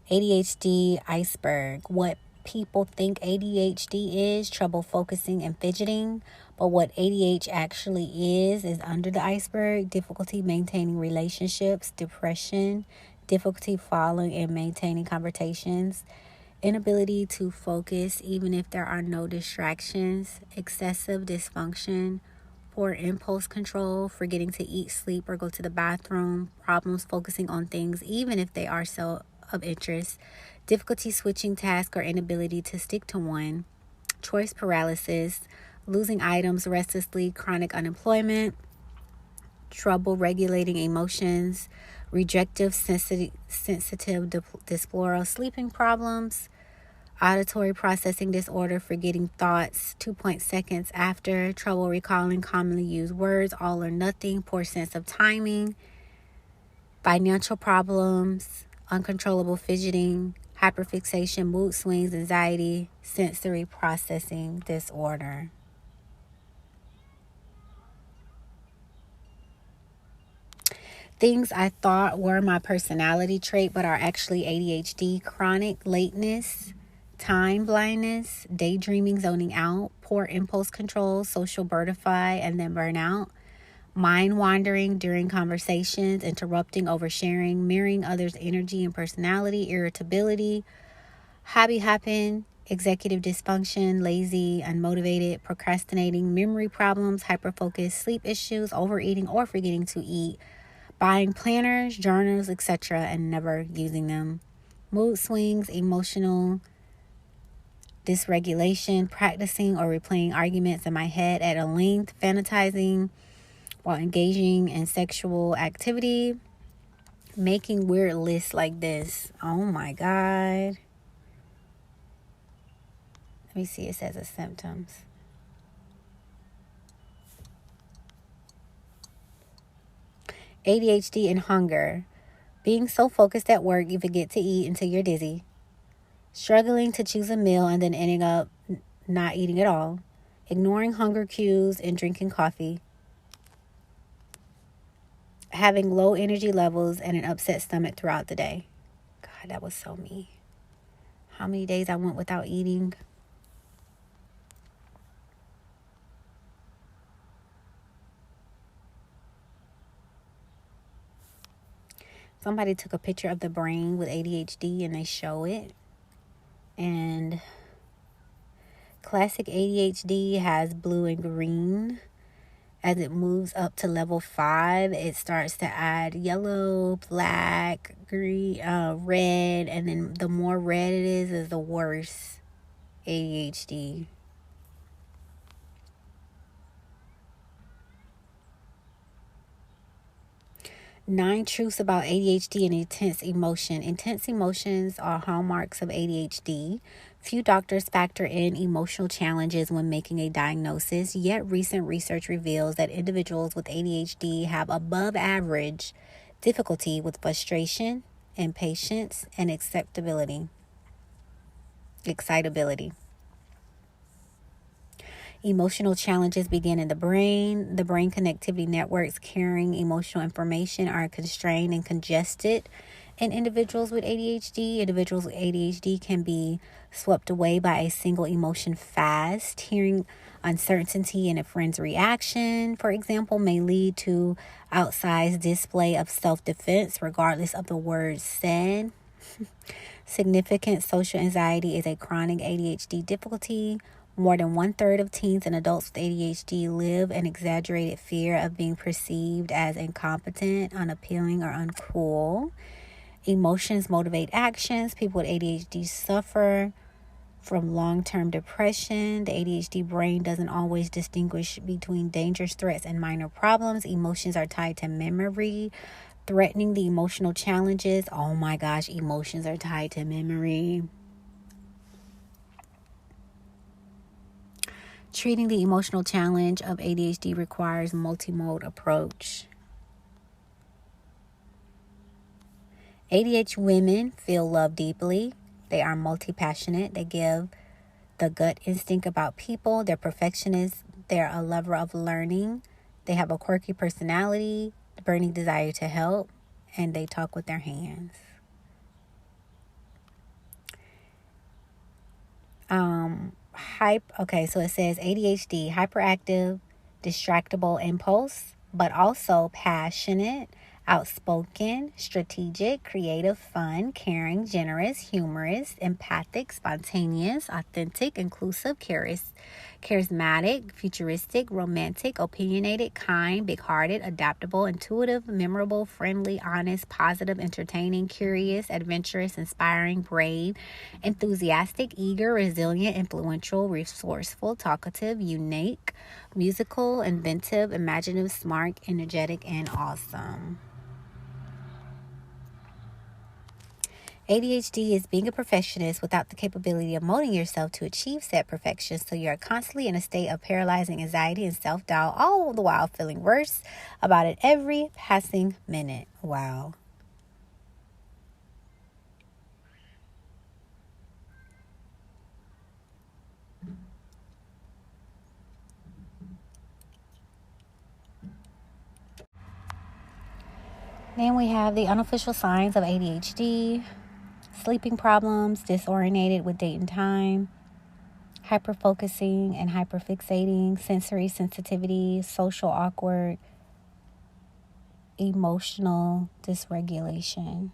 ADHD iceberg. What people think ADHD is: trouble focusing and fidgeting. But what ADHD actually is under the iceberg: difficulty maintaining relationships, depression, difficulty following and maintaining conversations, inability to focus even if there are no distractions, excessive dysfunction, poor impulse control, forgetting to eat, sleep, or go to the bathroom, problems focusing on things even if they are of interest, difficulty switching tasks or inability to stick to one, choice paralysis, losing items restlessly, chronic unemployment, trouble regulating emotions, rejective sensitive dysphoria, sleeping problems, auditory processing disorder, forgetting thoughts 2.2 seconds after, trouble recalling commonly used words, all or nothing, poor sense of timing, financial problems, uncontrollable fidgeting, hyperfixation, mood swings, anxiety, sensory processing disorder. Things I thought were my personality trait but are actually ADHD: chronic lateness, time blindness, daydreaming, zoning out, poor impulse control, social butterfly, and then burnout, mind wandering during conversations, interrupting, oversharing, mirroring others' energy and personality, irritability, hobby hopping, executive dysfunction, lazy, unmotivated, procrastinating, memory problems, hyperfocus, sleep issues, overeating or forgetting to eat, buying planners, journals, etc., and never using them, mood swings, emotional dysregulation, practicing or replaying arguments in my head at a length, fantasizing while engaging in sexual activity, making weird lists like this. Oh my God. Let me see, it says the symptoms. ADHD and hunger. Being so focused at work you forget to eat until you're dizzy. Struggling to choose a meal and then ending up not eating at all. Ignoring hunger cues and drinking coffee. Having low energy levels and an upset stomach throughout the day. God, that was so me. How many days I went without eating? Somebody took a picture of the brain with ADHD and they show it. And classic ADHD has blue and green. As it moves up to level 5, it starts to add yellow, black, green, red. And then the more red it is the worse ADHD. Nine truths about ADHD and intense emotion. Intense emotions are hallmarks of ADHD. Few doctors factor in emotional challenges when making a diagnosis, yet recent research reveals that individuals with ADHD have above average difficulty with frustration, impatience, and excitability. Emotional challenges begin in the brain. The brain connectivity networks carrying emotional information are constrained and congested. In individuals with ADHD, individuals with ADHD can be swept away by a single emotion fast. Hearing uncertainty in a friend's reaction, for example, may lead to outsized display of self-defense regardless of the words said. Significant social anxiety is a chronic ADHD difficulty. More than 1/3 of teens and adults with ADHD live an exaggerated fear of being perceived as incompetent, unappealing, or uncool. Emotions motivate actions. People with ADHD suffer from long-term depression. The ADHD brain doesn't always distinguish between dangerous threats and minor problems. Emotions are tied to memory. Threatening the emotional challenges. Oh my gosh, emotions are tied to memory. Treating the emotional challenge of ADHD requires multi-mode approach. ADHD women feel love deeply. They are multi-passionate. They give the gut instinct about people. They're perfectionists. They're a lover of learning. They have a quirky personality, burning desire to help, and they talk with their hands. So it says ADHD, hyperactive, distractible impulse, but also passionate, outspoken, strategic, creative, fun, caring, generous, humorous, empathic, spontaneous, authentic, inclusive, charismatic, futuristic, romantic, opinionated, kind, big-hearted, adaptable, intuitive, memorable, friendly, honest, positive, entertaining, curious, adventurous, inspiring, brave, enthusiastic, eager, resilient, influential, resourceful, talkative, unique, musical, inventive, imaginative, smart, energetic, and awesome. ADHD is being a perfectionist without the capability of molding yourself to achieve said perfection, so you are constantly in a state of paralyzing anxiety and self-doubt, all the while feeling worse about it every passing minute. Wow. Then we have the unofficial signs of ADHD. Sleeping problems, disorientated with date and time, hyperfocusing and hyperfixating, sensory sensitivity, social awkward, emotional dysregulation.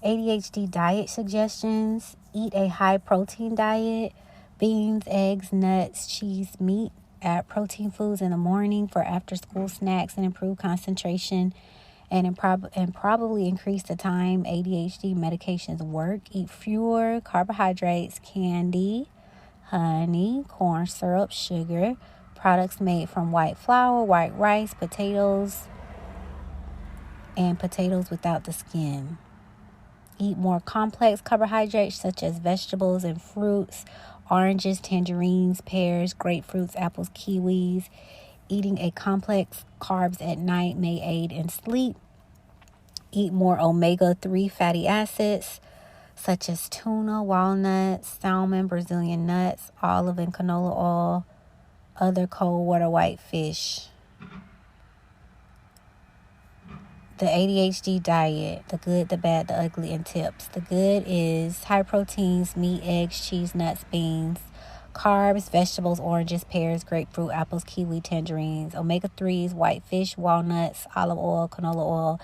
ADHD diet suggestions: eat a high protein diet, beans, eggs, nuts, cheese, meat. Add protein foods in the morning for after school snacks and improve concentration and probably increase the time ADHD medications work. Eat fewer carbohydrates, candy, honey, corn syrup, sugar, products made from white flour, white rice, potatoes, and potatoes without the skin. Eat more complex carbohydrates such as vegetables and fruits, oranges, tangerines, pears, grapefruits, apples, kiwis. Eating a complex carbs at night may aid in sleep. Eat more omega-3 fatty acids such as tuna, walnuts, salmon, Brazilian nuts, olive and canola oil, other cold water white fish. The ADHD diet: the good, the bad, the ugly, and tips. The good is high proteins, meat, eggs, cheese, nuts, beans. Carbs, vegetables, oranges, pears, grapefruit, apples, kiwi, tangerines. Omega-3s, white fish, walnuts, olive oil, canola oil.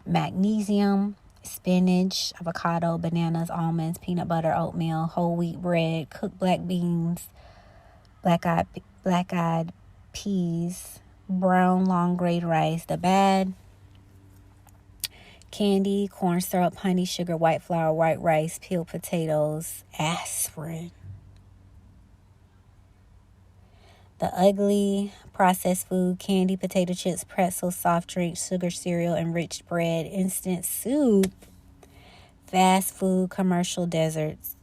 Magnesium, spinach, avocado, bananas, almonds, peanut butter, oatmeal, whole wheat bread, cooked black beans, black-eyed peas, brown long grain rice. The bad: candy, corn syrup, honey, sugar, white flour, white rice, peeled potatoes, aspirin. The ugly: processed food, candy, potato chips, pretzels, soft drinks, sugar, cereal, enriched bread, instant soup, fast food, commercial desserts.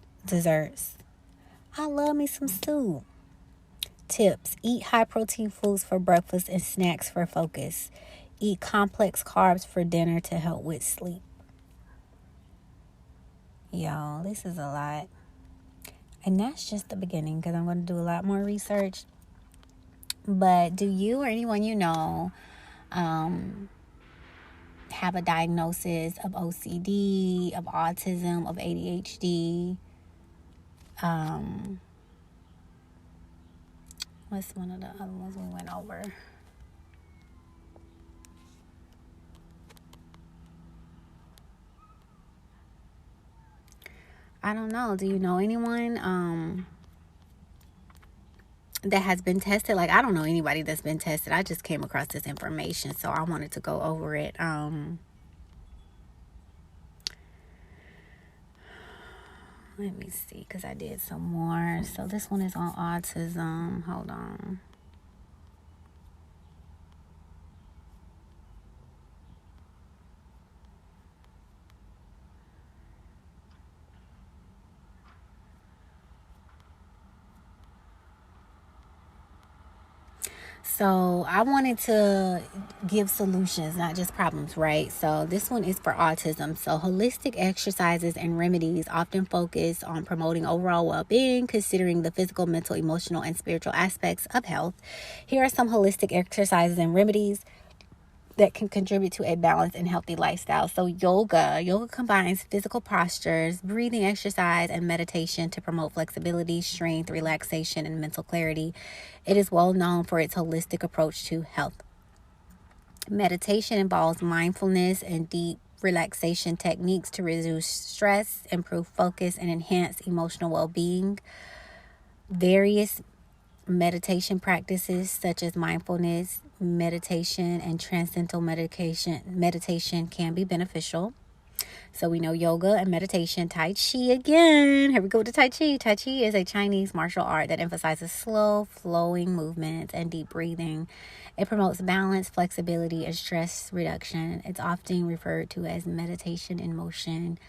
I love me some soup. Tips: eat high protein foods for breakfast and snacks for focus. Eat complex carbs for dinner to help with sleep. Y'all, this is a lot. And that's just the beginning, because I'm going to do a lot more research. But do you or anyone you know have a diagnosis of OCD, of autism, of ADHD? What's one of the other ones we went over? I don't know. Do you know anyone that has been tested? Like, I don't know anybody that's been tested. I just came across this information, so I wanted to go over it. Let me see, because I did some more. So this one is on autism. Hold on. So I wanted to give solutions, not just problems, right? So this one is for autism. So holistic exercises and remedies often focus on promoting overall well-being, considering the physical, mental, emotional, and spiritual aspects of health. Here are some holistic exercises and remedies that can contribute to a balanced and healthy lifestyle. So yoga combines physical postures, breathing exercise, and meditation to promote flexibility, strength, relaxation, and mental clarity. It is well known for its holistic approach to health. Meditation involves mindfulness and deep relaxation techniques to reduce stress, improve focus, and enhance emotional well-being. Various meditation practices such as mindfulness meditation and transcendental meditation can be beneficial. So we know yoga and meditation. Tai Chi again. Here we go with the Tai Chi. Tai Chi is a Chinese martial art that emphasizes slow, flowing movements and deep breathing. It promotes balance, flexibility, and stress reduction. It's often referred to as meditation in motion.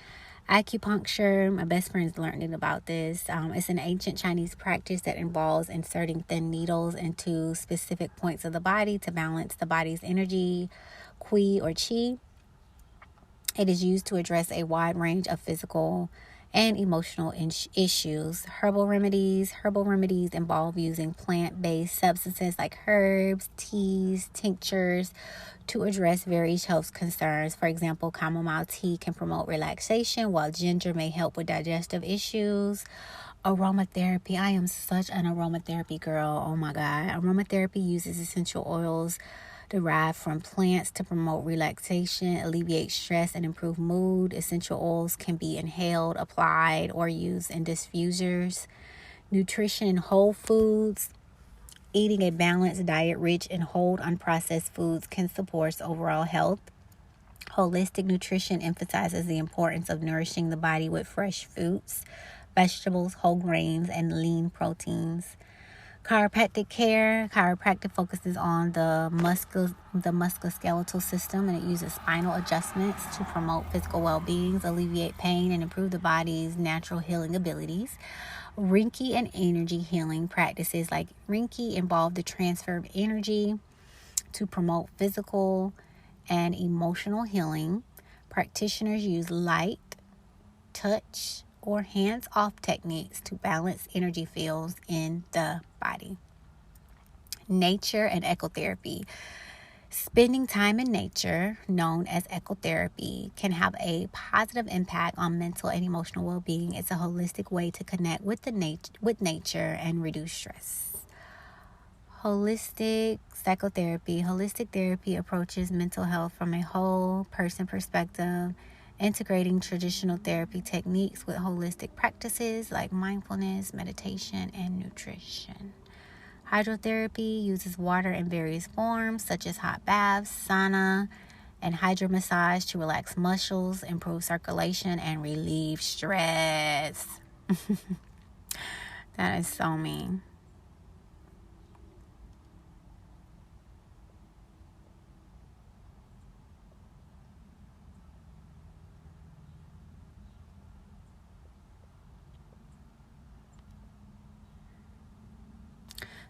Acupuncture, my best friends learned about this. It's an ancient Chinese practice that involves inserting thin needles into specific points of the body to balance the body's energy, qi or qi. It is used to address a wide range of physical and emotional issues. Herbal remedies involve using plant-based substances like herbs, teas, tinctures to address various health concerns. For example, chamomile tea can promote relaxation, while ginger may help with digestive issues. Aromatherapy. I am such an aromatherapy girl. Oh my God. Aromatherapy uses essential oils derived from plants to promote relaxation, alleviate stress, and improve mood. Essential oils can be inhaled, applied, or used in diffusers. Nutrition and whole foods. Eating a balanced diet rich in whole, unprocessed foods can support overall health. Holistic nutrition emphasizes the importance of nourishing the body with fresh fruits, vegetables, whole grains, and lean proteins. Chiropractic care. Chiropractic focuses on the musculoskeletal system, and it uses spinal adjustments to promote physical well-being, alleviate pain, and improve the body's natural healing abilities. Reiki and energy healing practices like Reiki involve the transfer of energy to promote physical and emotional healing. Practitioners use light, touch, or hands-off techniques to balance energy fields in the body. Nature and ecotherapy. Spending time in nature, known as ecotherapy, can have a positive impact on mental and emotional well-being. It's a holistic way to connect with nature and reduce stress. Holistic psychotherapy. Holistic therapy approaches mental health from a whole person perspective, integrating traditional therapy techniques with holistic practices like mindfulness, meditation, and nutrition. Hydrotherapy uses water in various forms, such as hot baths, sauna, and hydromassage to relax muscles, improve circulation, and relieve stress. That is so mean.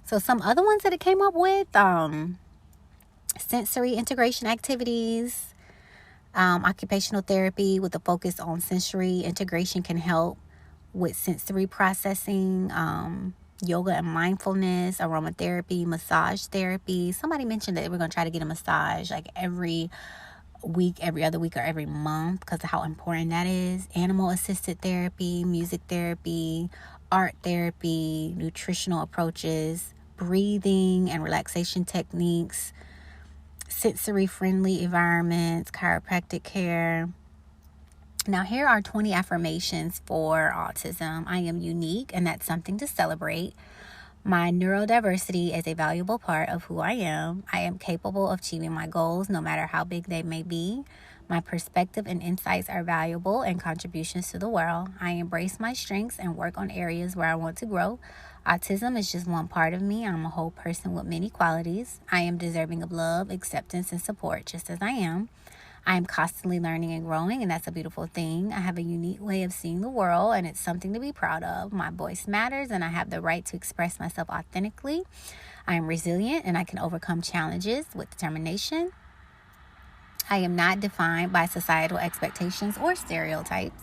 So some other ones that it came up with, sensory integration activities, occupational therapy with a focus on sensory integration can help with sensory processing, yoga and mindfulness, aromatherapy, massage therapy. Somebody mentioned that we're going to try to get a massage like every week, every other week, or every month because of how important that is. Animal assisted therapy, music therapy, art therapy, nutritional approaches, breathing and relaxation techniques, sensory friendly environments, chiropractic care. Now, here are 20 affirmations for autism. I am unique, and that's something to celebrate. My neurodiversity is a valuable part of who I am. I am capable of achieving my goals, no matter how big they may be. My perspective and insights are valuable and contributions to the world. I embrace my strengths and work on areas where I want to grow. Autism is just one part of me. I'm a whole person with many qualities. I am deserving of love, acceptance, and support just as I am. I am constantly learning and growing, and that's a beautiful thing. I have a unique way of seeing the world, and it's something to be proud of. My voice matters, and I have the right to express myself authentically. I am resilient, and I can overcome challenges with determination. I am not defined by societal expectations or stereotypes.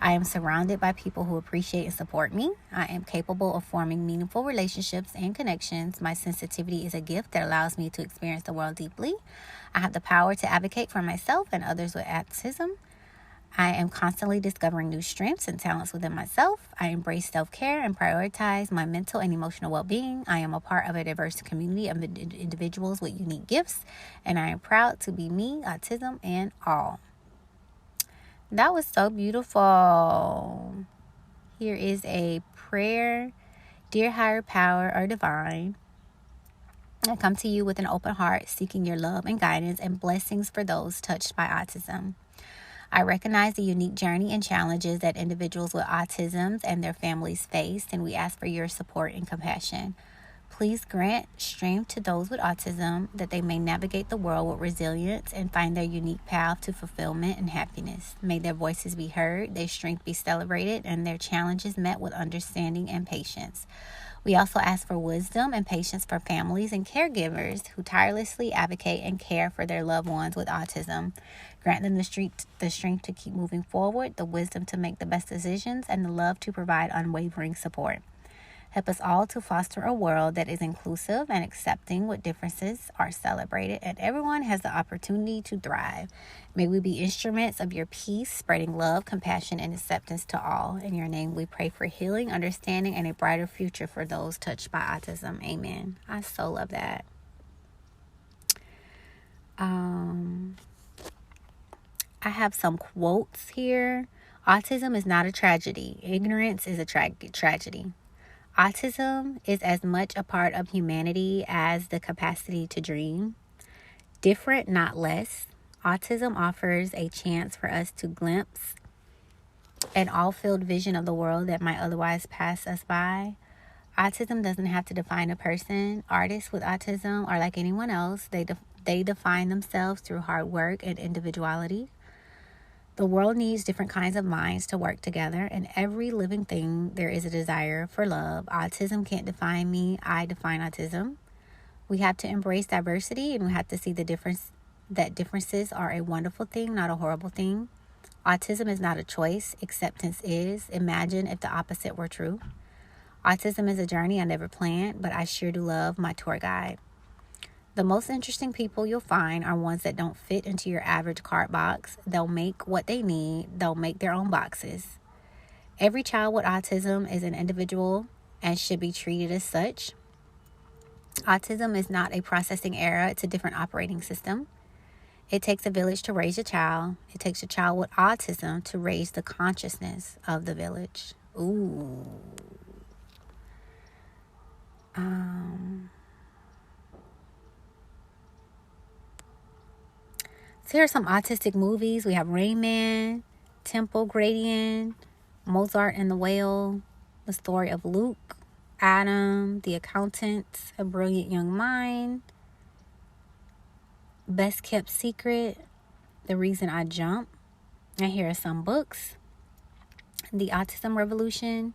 I am surrounded by people who appreciate and support me. I am capable of forming meaningful relationships and connections. My sensitivity is a gift that allows me to experience the world deeply. I have the power to advocate for myself and others with autism. I am constantly discovering new strengths and talents within myself. I embrace self-care and prioritize my mental and emotional well-being. I am a part of a diverse community of individuals with unique gifts, and I am proud to be me, autism, and all. That was so beautiful. Here is a prayer. Dear higher power or divine, I come to you with an open heart, seeking your love and guidance and blessings for those touched by autism. I recognize the unique journey and challenges that individuals with autism and their families face, and we ask for your support and compassion. Please grant strength to those with autism that they may navigate the world with resilience and find their unique path to fulfillment and happiness. May their voices be heard, their strength be celebrated, and their challenges met with understanding and patience. We also ask for wisdom and patience for families and caregivers who tirelessly advocate and care for their loved ones with autism. Grant them the strength to keep moving forward, the wisdom to make the best decisions, and the love to provide unwavering support. Help us all to foster a world that is inclusive and accepting, where differences are celebrated and everyone has the opportunity to thrive. May we be instruments of your peace, spreading love, compassion, and acceptance to all. In your name we pray for healing, understanding, and a brighter future for those touched by autism. Amen. I so love that. I have some quotes here. Autism is not a tragedy. Ignorance is a tragedy. Autism is as much a part of humanity as the capacity to dream. Different, not less. Autism offers a chance for us to glimpse an all-filled vision of the world that might otherwise pass us by. Autism doesn't have to define a person. Artists with autism are like anyone else. They define themselves through hard work and individuality. The world needs different kinds of minds to work together. In every living thing, there is a desire for love. Autism can't define me. I define autism. We have to embrace diversity, and we have to see the difference, that differences are a wonderful thing, not a horrible thing. Autism is not a choice. Acceptance is. Imagine if the opposite were true. Autism is a journey I never planned, but I sure do love my tour guide. The most interesting people you'll find are ones that don't fit into your average card box. They'll make what they need. They'll make their own boxes. Every child with autism is an individual and should be treated as such. Autism is not a processing error. It's a different operating system. It takes a village to raise a child. It takes a child with autism to raise the consciousness of the village. Ooh. So here are some autistic movies. We have Rain Man, Temple Gradient, Mozart and the Whale, The Story of Luke, Adam, The Accountant, A Brilliant Young Mind, Best Kept Secret, The Reason I Jump. And here are some books. The Autism Revolution,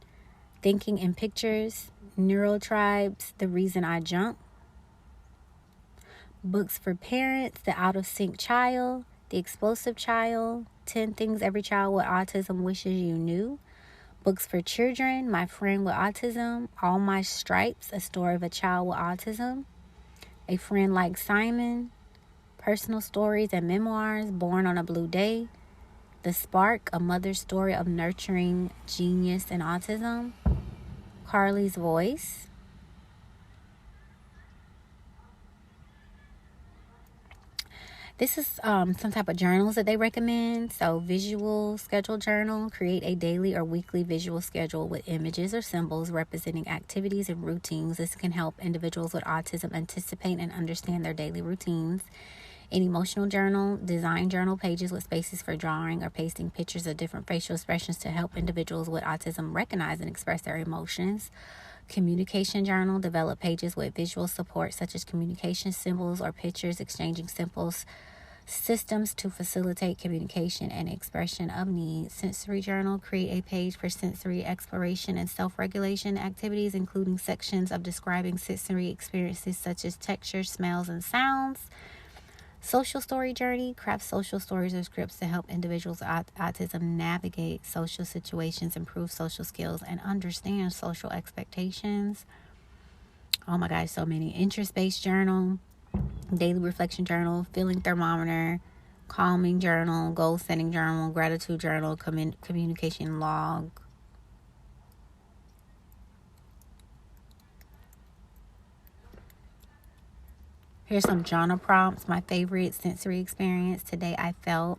Thinking in Pictures, Neurotribes, The Reason I Jump. Books for parents, The Out of Sync Child, The Explosive Child, 10 Things Every Child with Autism Wishes You Knew. Books for children, My Friend with Autism, All My Stripes, A Story of a Child with Autism. A Friend Like Simon, Personal Stories and Memoirs, Born on a Blue Day. The Spark, A Mother's Story of Nurturing Genius and Autism. Carly's Voice. This is some type of journals that they recommend. So visual schedule journal. Create a daily or weekly visual schedule with images or symbols representing activities and routines. This can help individuals with autism anticipate and understand their daily routines. An emotional journal. Design journal pages with spaces for drawing or pasting pictures of different facial expressions to help individuals with autism recognize and express their emotions. Communication journal. Develop pages with visual support such as communication symbols or pictures, exchanging symbols, systems to facilitate communication and expression of needs. Sensory journal. Create a page for sensory exploration and self-regulation activities, including sections of describing sensory experiences such as textures, smells, and sounds. Social story journey. Craft social stories or scripts to help individuals with autism navigate social situations, improve social skills, and understand social expectations. Oh my gosh, so many. Interest-based journal, daily reflection journal, feeling thermometer, calming journal, goal-setting journal, gratitude journal, communication log. Here's some journal prompts. My favorite sensory experience. Today I felt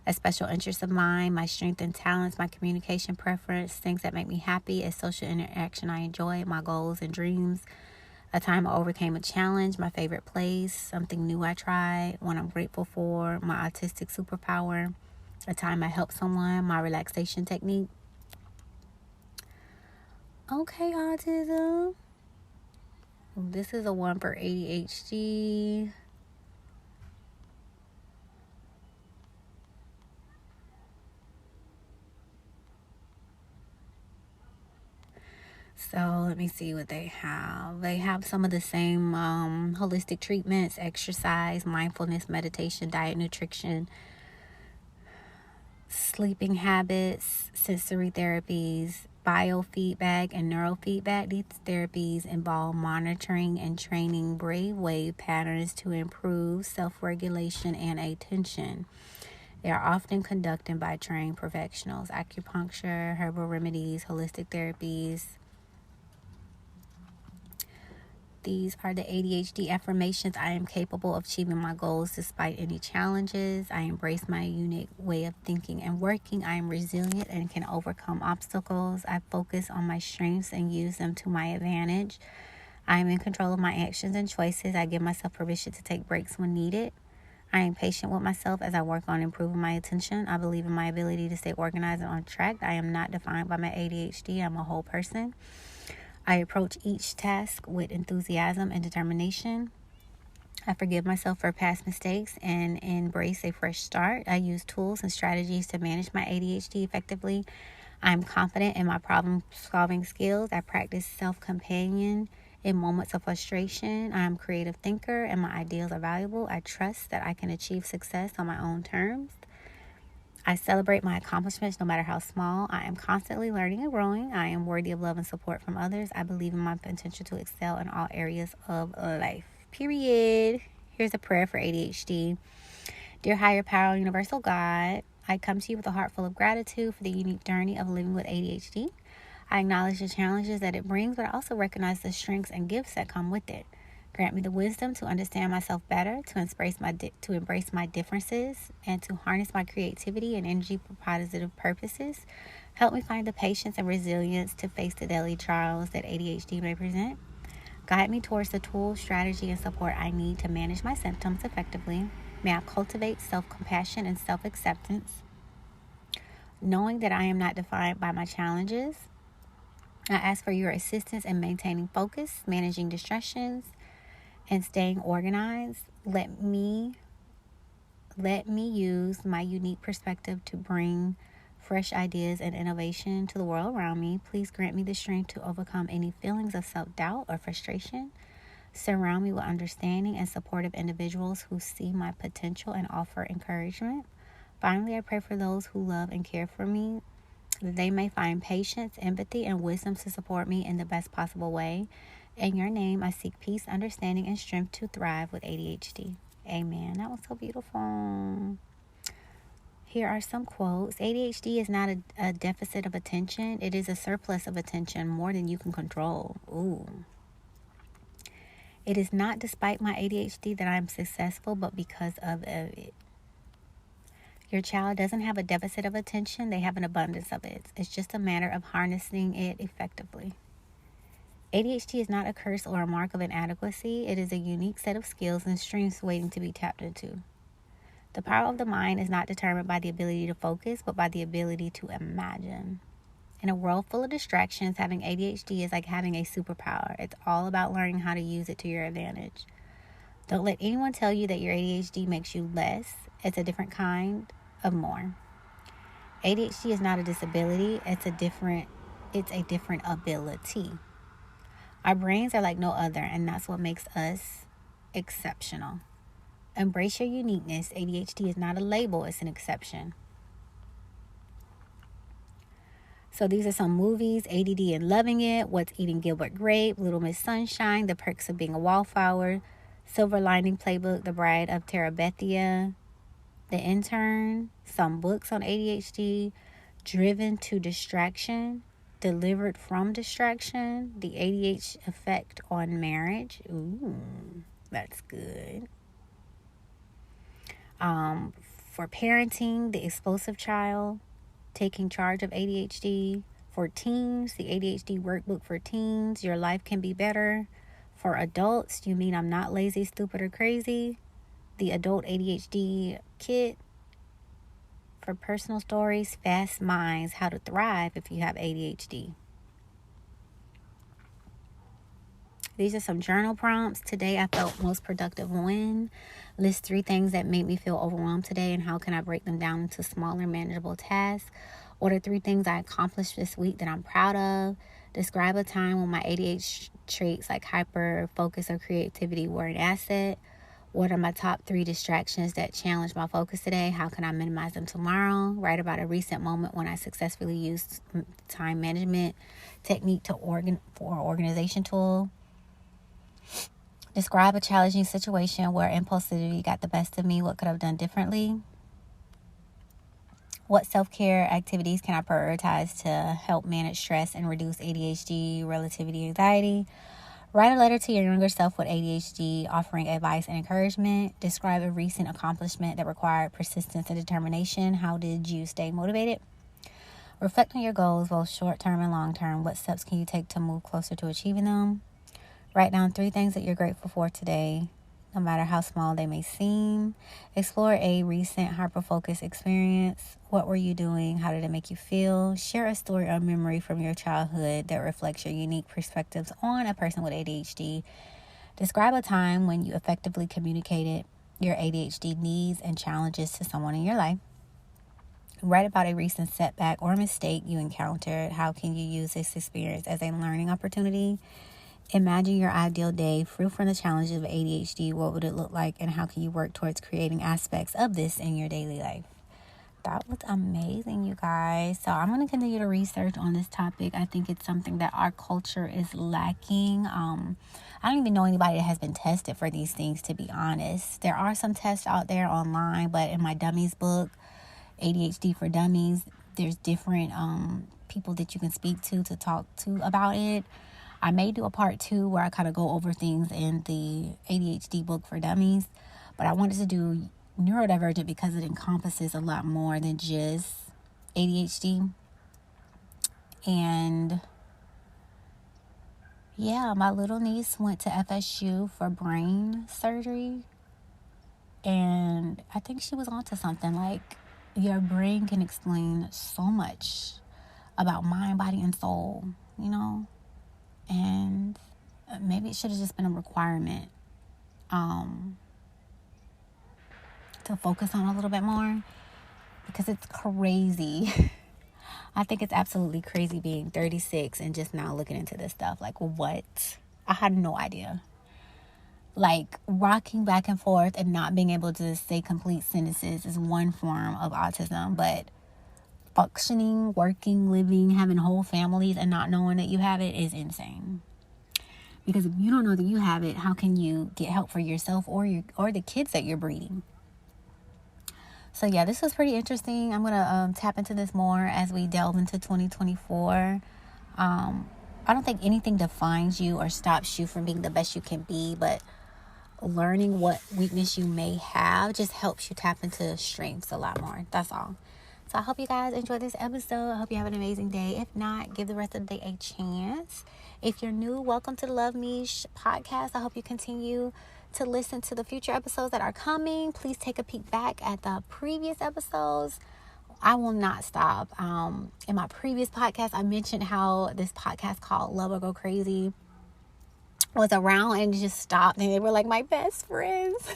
a special interest of mine, my strength and talents, my communication preference, things that make me happy, a social interaction I enjoy, my goals and dreams, a time I overcame a challenge, my favorite place, something new I tried, what I'm grateful for, my autistic superpower, a time I helped someone, my relaxation technique. Okay, autism. This is a one for ADHD. So let me see what they have. They have some of the same holistic treatments, exercise, mindfulness, meditation, diet, nutrition, sleeping habits, sensory therapies, biofeedback, and neurofeedback. These therapies involve monitoring and training brainwave patterns to improve self-regulation and attention. They are often conducted by trained professionals. Acupuncture, herbal remedies, holistic therapies. These are the ADHD affirmations. I am capable of achieving my goals despite any challenges. I embrace my unique way of thinking and working. I am resilient and can overcome obstacles. I focus on my strengths and use them to my advantage. I am in control of my actions and choices. I give myself permission to take breaks when needed. I am patient with myself as I work on improving my attention. I believe in my ability to stay organized and on track. I am not defined by my ADHD. I'm a whole person. I approach each task with enthusiasm and determination. I forgive myself for past mistakes and embrace a fresh start. I use tools and strategies to manage my ADHD effectively. I'm confident in my problem-solving skills. I practice self-compassion in moments of frustration. I'm a creative thinker and my ideas are valuable. I trust that I can achieve success on my own terms. I celebrate my accomplishments no matter how small. I am constantly learning and growing. I am worthy of love and support from others. I believe in my potential to excel in all areas of life. Period. Here's a prayer for ADHD. Dear higher power, universal God, I come to you with a heart full of gratitude for the unique journey of living with ADHD. I acknowledge the challenges that it brings, but I also recognize the strengths and gifts that come with it. Grant me the wisdom to understand myself better, to embrace my differences, and to harness my creativity and energy for positive purposes. Help me find the patience and resilience to face the daily trials that ADHD may present. Guide me towards the tools, strategy, and support I need to manage my symptoms effectively. May I cultivate self-compassion and self-acceptance, knowing that I am not defined by my challenges. I ask for your assistance in maintaining focus, managing distractions, and staying organized. Let me use my unique perspective to bring fresh ideas and innovation to the world around me. Please grant me the strength to overcome any feelings of self-doubt or frustration. Surround me with understanding and supportive individuals who see my potential and offer encouragement. Finally, I pray for those who love and care for me, that they may find patience, empathy, and wisdom to support me in the best possible way. In your name, I seek peace, understanding, and strength to thrive with ADHD. Amen. That was so beautiful. Here are some quotes. ADHD is not a deficit of attention. It is a surplus of attention, more than you can control. Ooh. It is not despite my ADHD that I am successful, but because of it. Your child doesn't have a deficit of attention. They have an abundance of it. It's just a matter of harnessing it effectively. ADHD is not a curse or a mark of inadequacy. It is a unique set of skills and strengths waiting to be tapped into. The power of the mind is not determined by the ability to focus, but by the ability to imagine. In a world full of distractions, having ADHD is like having a superpower. It's all about learning how to use it to your advantage. Don't let anyone tell you that your ADHD makes you less. It's a different kind of more. ADHD is not a disability. It's a different ability. Our brains are like no other, and that's what makes us exceptional. Embrace your uniqueness. ADHD is not a label, it's an exception. So these are some movies: ADD and Loving It, What's Eating Gilbert Grape, Little Miss Sunshine, The Perks of Being a Wallflower, Silver Lining Playbook, The Bride of Terabithia, The Intern, some books on ADHD, Driven to Distraction, Delivered from Distraction, The ADHD Effect on Marriage. Ooh, that's good. For parenting, The Explosive Child, Taking Charge of ADHD. For teens, The ADHD Workbook for Teens, Your Life Can Be Better. For adults, You Mean I'm Not Lazy, Stupid, or Crazy, The Adult ADHD Kit. For personal stories, Fast Minds, How to Thrive If You Have ADHD. These are some journal prompts. Today I felt most productive when. List 3 things that made me feel overwhelmed today and how can I break them down into smaller, manageable tasks. What are 3 things I accomplished this week that I'm proud of? Describe a time when my ADHD traits like hyper, focus, or creativity were an asset. What are my top 3 distractions that challenge my focus today? How can I minimize them tomorrow? Write about a recent moment when I successfully used time management technique for organization tool. Describe a challenging situation where impulsivity got the best of me. What could I have done differently? What self-care activities can I prioritize to help manage stress and reduce ADHD, relativity, anxiety? Write a letter to your younger self with ADHD, offering advice and encouragement. Describe a recent accomplishment that required persistence and determination. How did you stay motivated? Reflect on your goals, both short-term and long-term. What steps can you take to move closer to achieving them? Write down 3 things that you're grateful for today, no matter how small they may seem. Explore a recent hyper-focus experience. What were you doing? How did it make you feel? Share a story or memory from your childhood that reflects your unique perspectives on a person with ADHD. Describe a time when you effectively communicated your ADHD needs and challenges to someone in your life. Write about a recent setback or mistake you encountered. How can you use this experience as a learning opportunity? Imagine your ideal day free from the challenges of ADHD. What would it look like, and how can you work towards creating aspects of this in your daily life? That was amazing, you guys. So I'm going to continue to research on this topic. I think it's something that our culture is lacking. I don't even know anybody that has been tested for these things, to be honest. There are some tests out there online, but in my Dummies book, ADHD for Dummies, there's different people that you can speak to talk to about it. I may do a part 2 where I kind of go over things in the ADHD book for dummies, but I wanted to do Neurodivergent because it encompasses a lot more than just ADHD. And yeah, my little niece went to FSU for brain surgery, and I think she was onto something. Like, your brain can explain so much about mind, body, and soul, you know? And maybe it should have just been a requirement to focus on a little bit more, because it's crazy. I think it's absolutely crazy being 36 and just now looking into this stuff. Like, what? I had no idea. Like, rocking back and forth and not being able to say complete sentences is one form of autism, but functioning, working, living, having whole families and not knowing that you have it is insane. Because if you don't know that you have it, how can you get help for yourself or the kids that you're breeding? So yeah, this was pretty interesting. I'm gonna tap into this more as we delve into 2024. I don't think anything defines you or stops you from being the best you can be, but learning what weakness you may have just helps you tap into strengths a lot more. That's all. So I hope you guys enjoyed this episode. I hope you have an amazing day. If not, give the rest of the day a chance. If you're new, welcome to the Luv MEESH Podcast. I hope you continue to listen to the future episodes that are coming. Please take a peek back at the previous episodes. I will not stop. In my previous podcast, I mentioned how this podcast called Love or Go Crazy was around and just stopped, and they were like my best friends.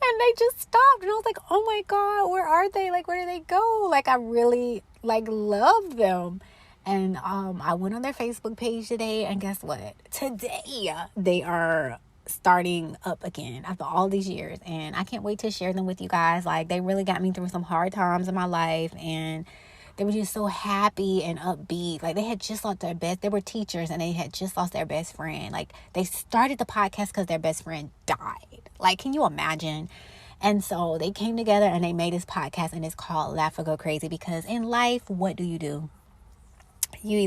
And they just stopped, and I was like, oh my God, where are they? Like, where do they go? Like, I really love them. And I went on their Facebook page today, and guess what? Today they are starting up again after all these years, and I can't wait to share them with you guys. Like, they really got me through some hard times in my life, and they were just so happy and upbeat. Like, they had just lost they were teachers, and they had just lost their best friend. Like, they started the podcast because their best friend died. Like, can you imagine? And so they came together and they made this podcast, and it's called Laugh or Go Crazy, because in life, what do? You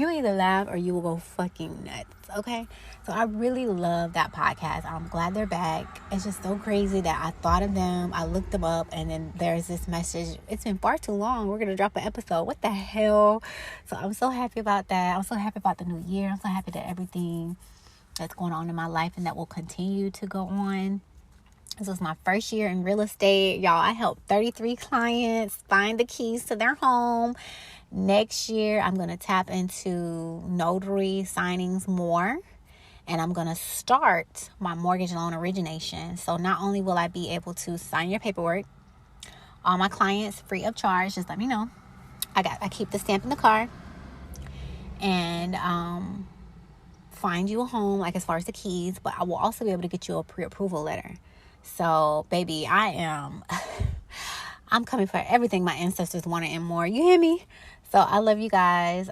either laugh or you will go fucking nuts, okay? So I really love that podcast. I'm glad they're back. It's just so crazy that I thought of them. I looked them up, and then there's this message. It's been far too long. We're going to drop an episode. What the hell? So I'm so happy about that. I'm so happy about the new year. I'm so happy that everything that's going on in my life and that will continue to go on. This was my first year in real estate. Y'all, I helped 33 clients find the keys to their home. Next year, I'm going to tap into notary signings more. And I'm going to start my mortgage loan origination. So not only will I be able to sign your paperwork, all my clients free of charge, just let me know. I keep the stamp in the car. And find you a home, like as far as the keys. But I will also be able to get you a pre-approval letter. So, baby, I'm coming for everything my ancestors wanted and more. You hear me? So, I love you guys.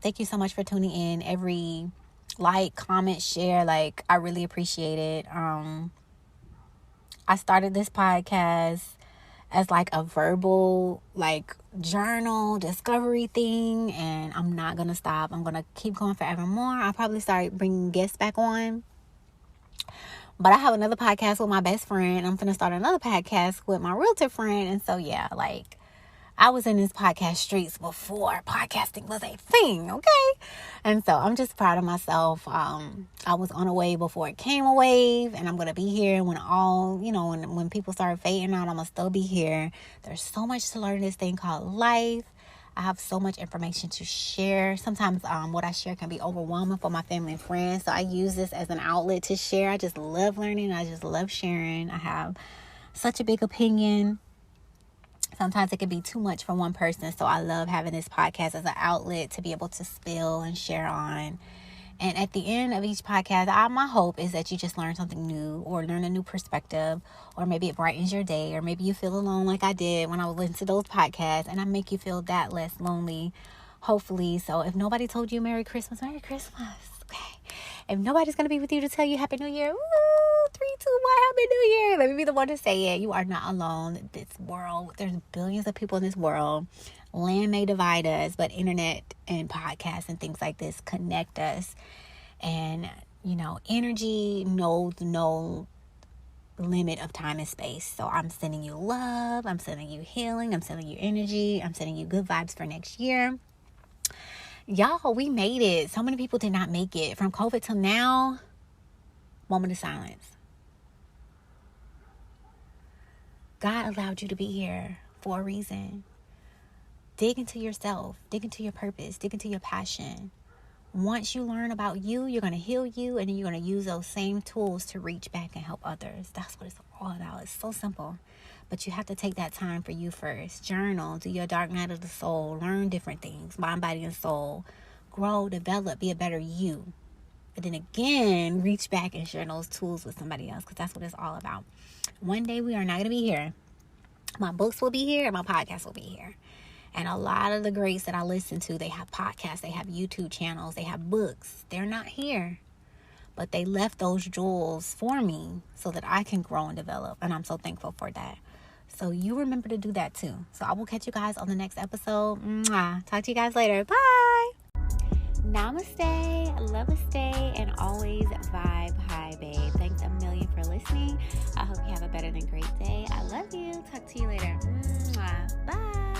Thank you so much for tuning in. Every like, comment, share, like, I really appreciate it. I started this podcast as like a verbal, like, journal discovery thing, and I'm not gonna stop. I'm gonna keep going forevermore. I'll probably start bringing guests back on. But I have another podcast with my best friend. I'm finna start another podcast with my realtor friend. And so, yeah, like, I was in this podcast streets before podcasting was a thing, okay? And so I'm just proud of myself. I was on a wave before it came a wave, and I'm going to be here when when people start fading out, I'm going to still be here. There's so much to learn in this thing called life. I have so much information to share. Sometimes what I share can be overwhelming for my family and friends. So I use this as an outlet to share. I just love learning. I just love sharing. I have such a big opinion. Sometimes it can be too much for one person. So I love having this podcast as an outlet to be able to spill and share on. And at the end of each podcast, my hope is that you just learn something new, or learn a new perspective, or maybe it brightens your day, or maybe you feel alone like I did when I was listening to those podcasts, and I make you feel that less lonely, hopefully. So if nobody told you Merry Christmas, okay? If nobody's going to be with you to tell you Happy New Year, 3, 2, 1, Happy New Year. Let me be the one to say it. You are not alone. This world, there's billions of people in this world. Land may divide us, but internet and podcasts and things like this connect us. And, energy knows no limit of time and space. So I'm sending you love. I'm sending you healing. I'm sending you energy. I'm sending you good vibes for next year. Y'all, we made it. So many people did not make it. From COVID till now, moment of silence. God allowed you to be here for a reason. Dig into yourself. Dig into your purpose. Dig into your passion. Once you learn about you, you're going to heal you, and then you're going to use those same tools to reach back and help others. That's what it's all about. It's so simple. But you have to take that time for you first. Journal. Do your dark night of the soul. Learn different things. Mind, body, and soul. Grow, develop, be a better you. And then again, reach back and share those tools with somebody else, because that's what it's all about. One day we are not going to be here. My books will be here and my podcast will be here. And a lot of the greats that I listen to, they have podcasts, they have YouTube channels, they have books. They're not here. But they left those jewels for me so that I can grow and develop. And I'm so thankful for that. So you remember to do that too. So I will catch you guys on the next episode. Mwah. Talk to you guys later. Bye. Namaste, Lovaste, and always vibe high, babe. Thanks a million for listening. I hope you have a better than great day. I love you. Talk to you later. Mwah. Bye.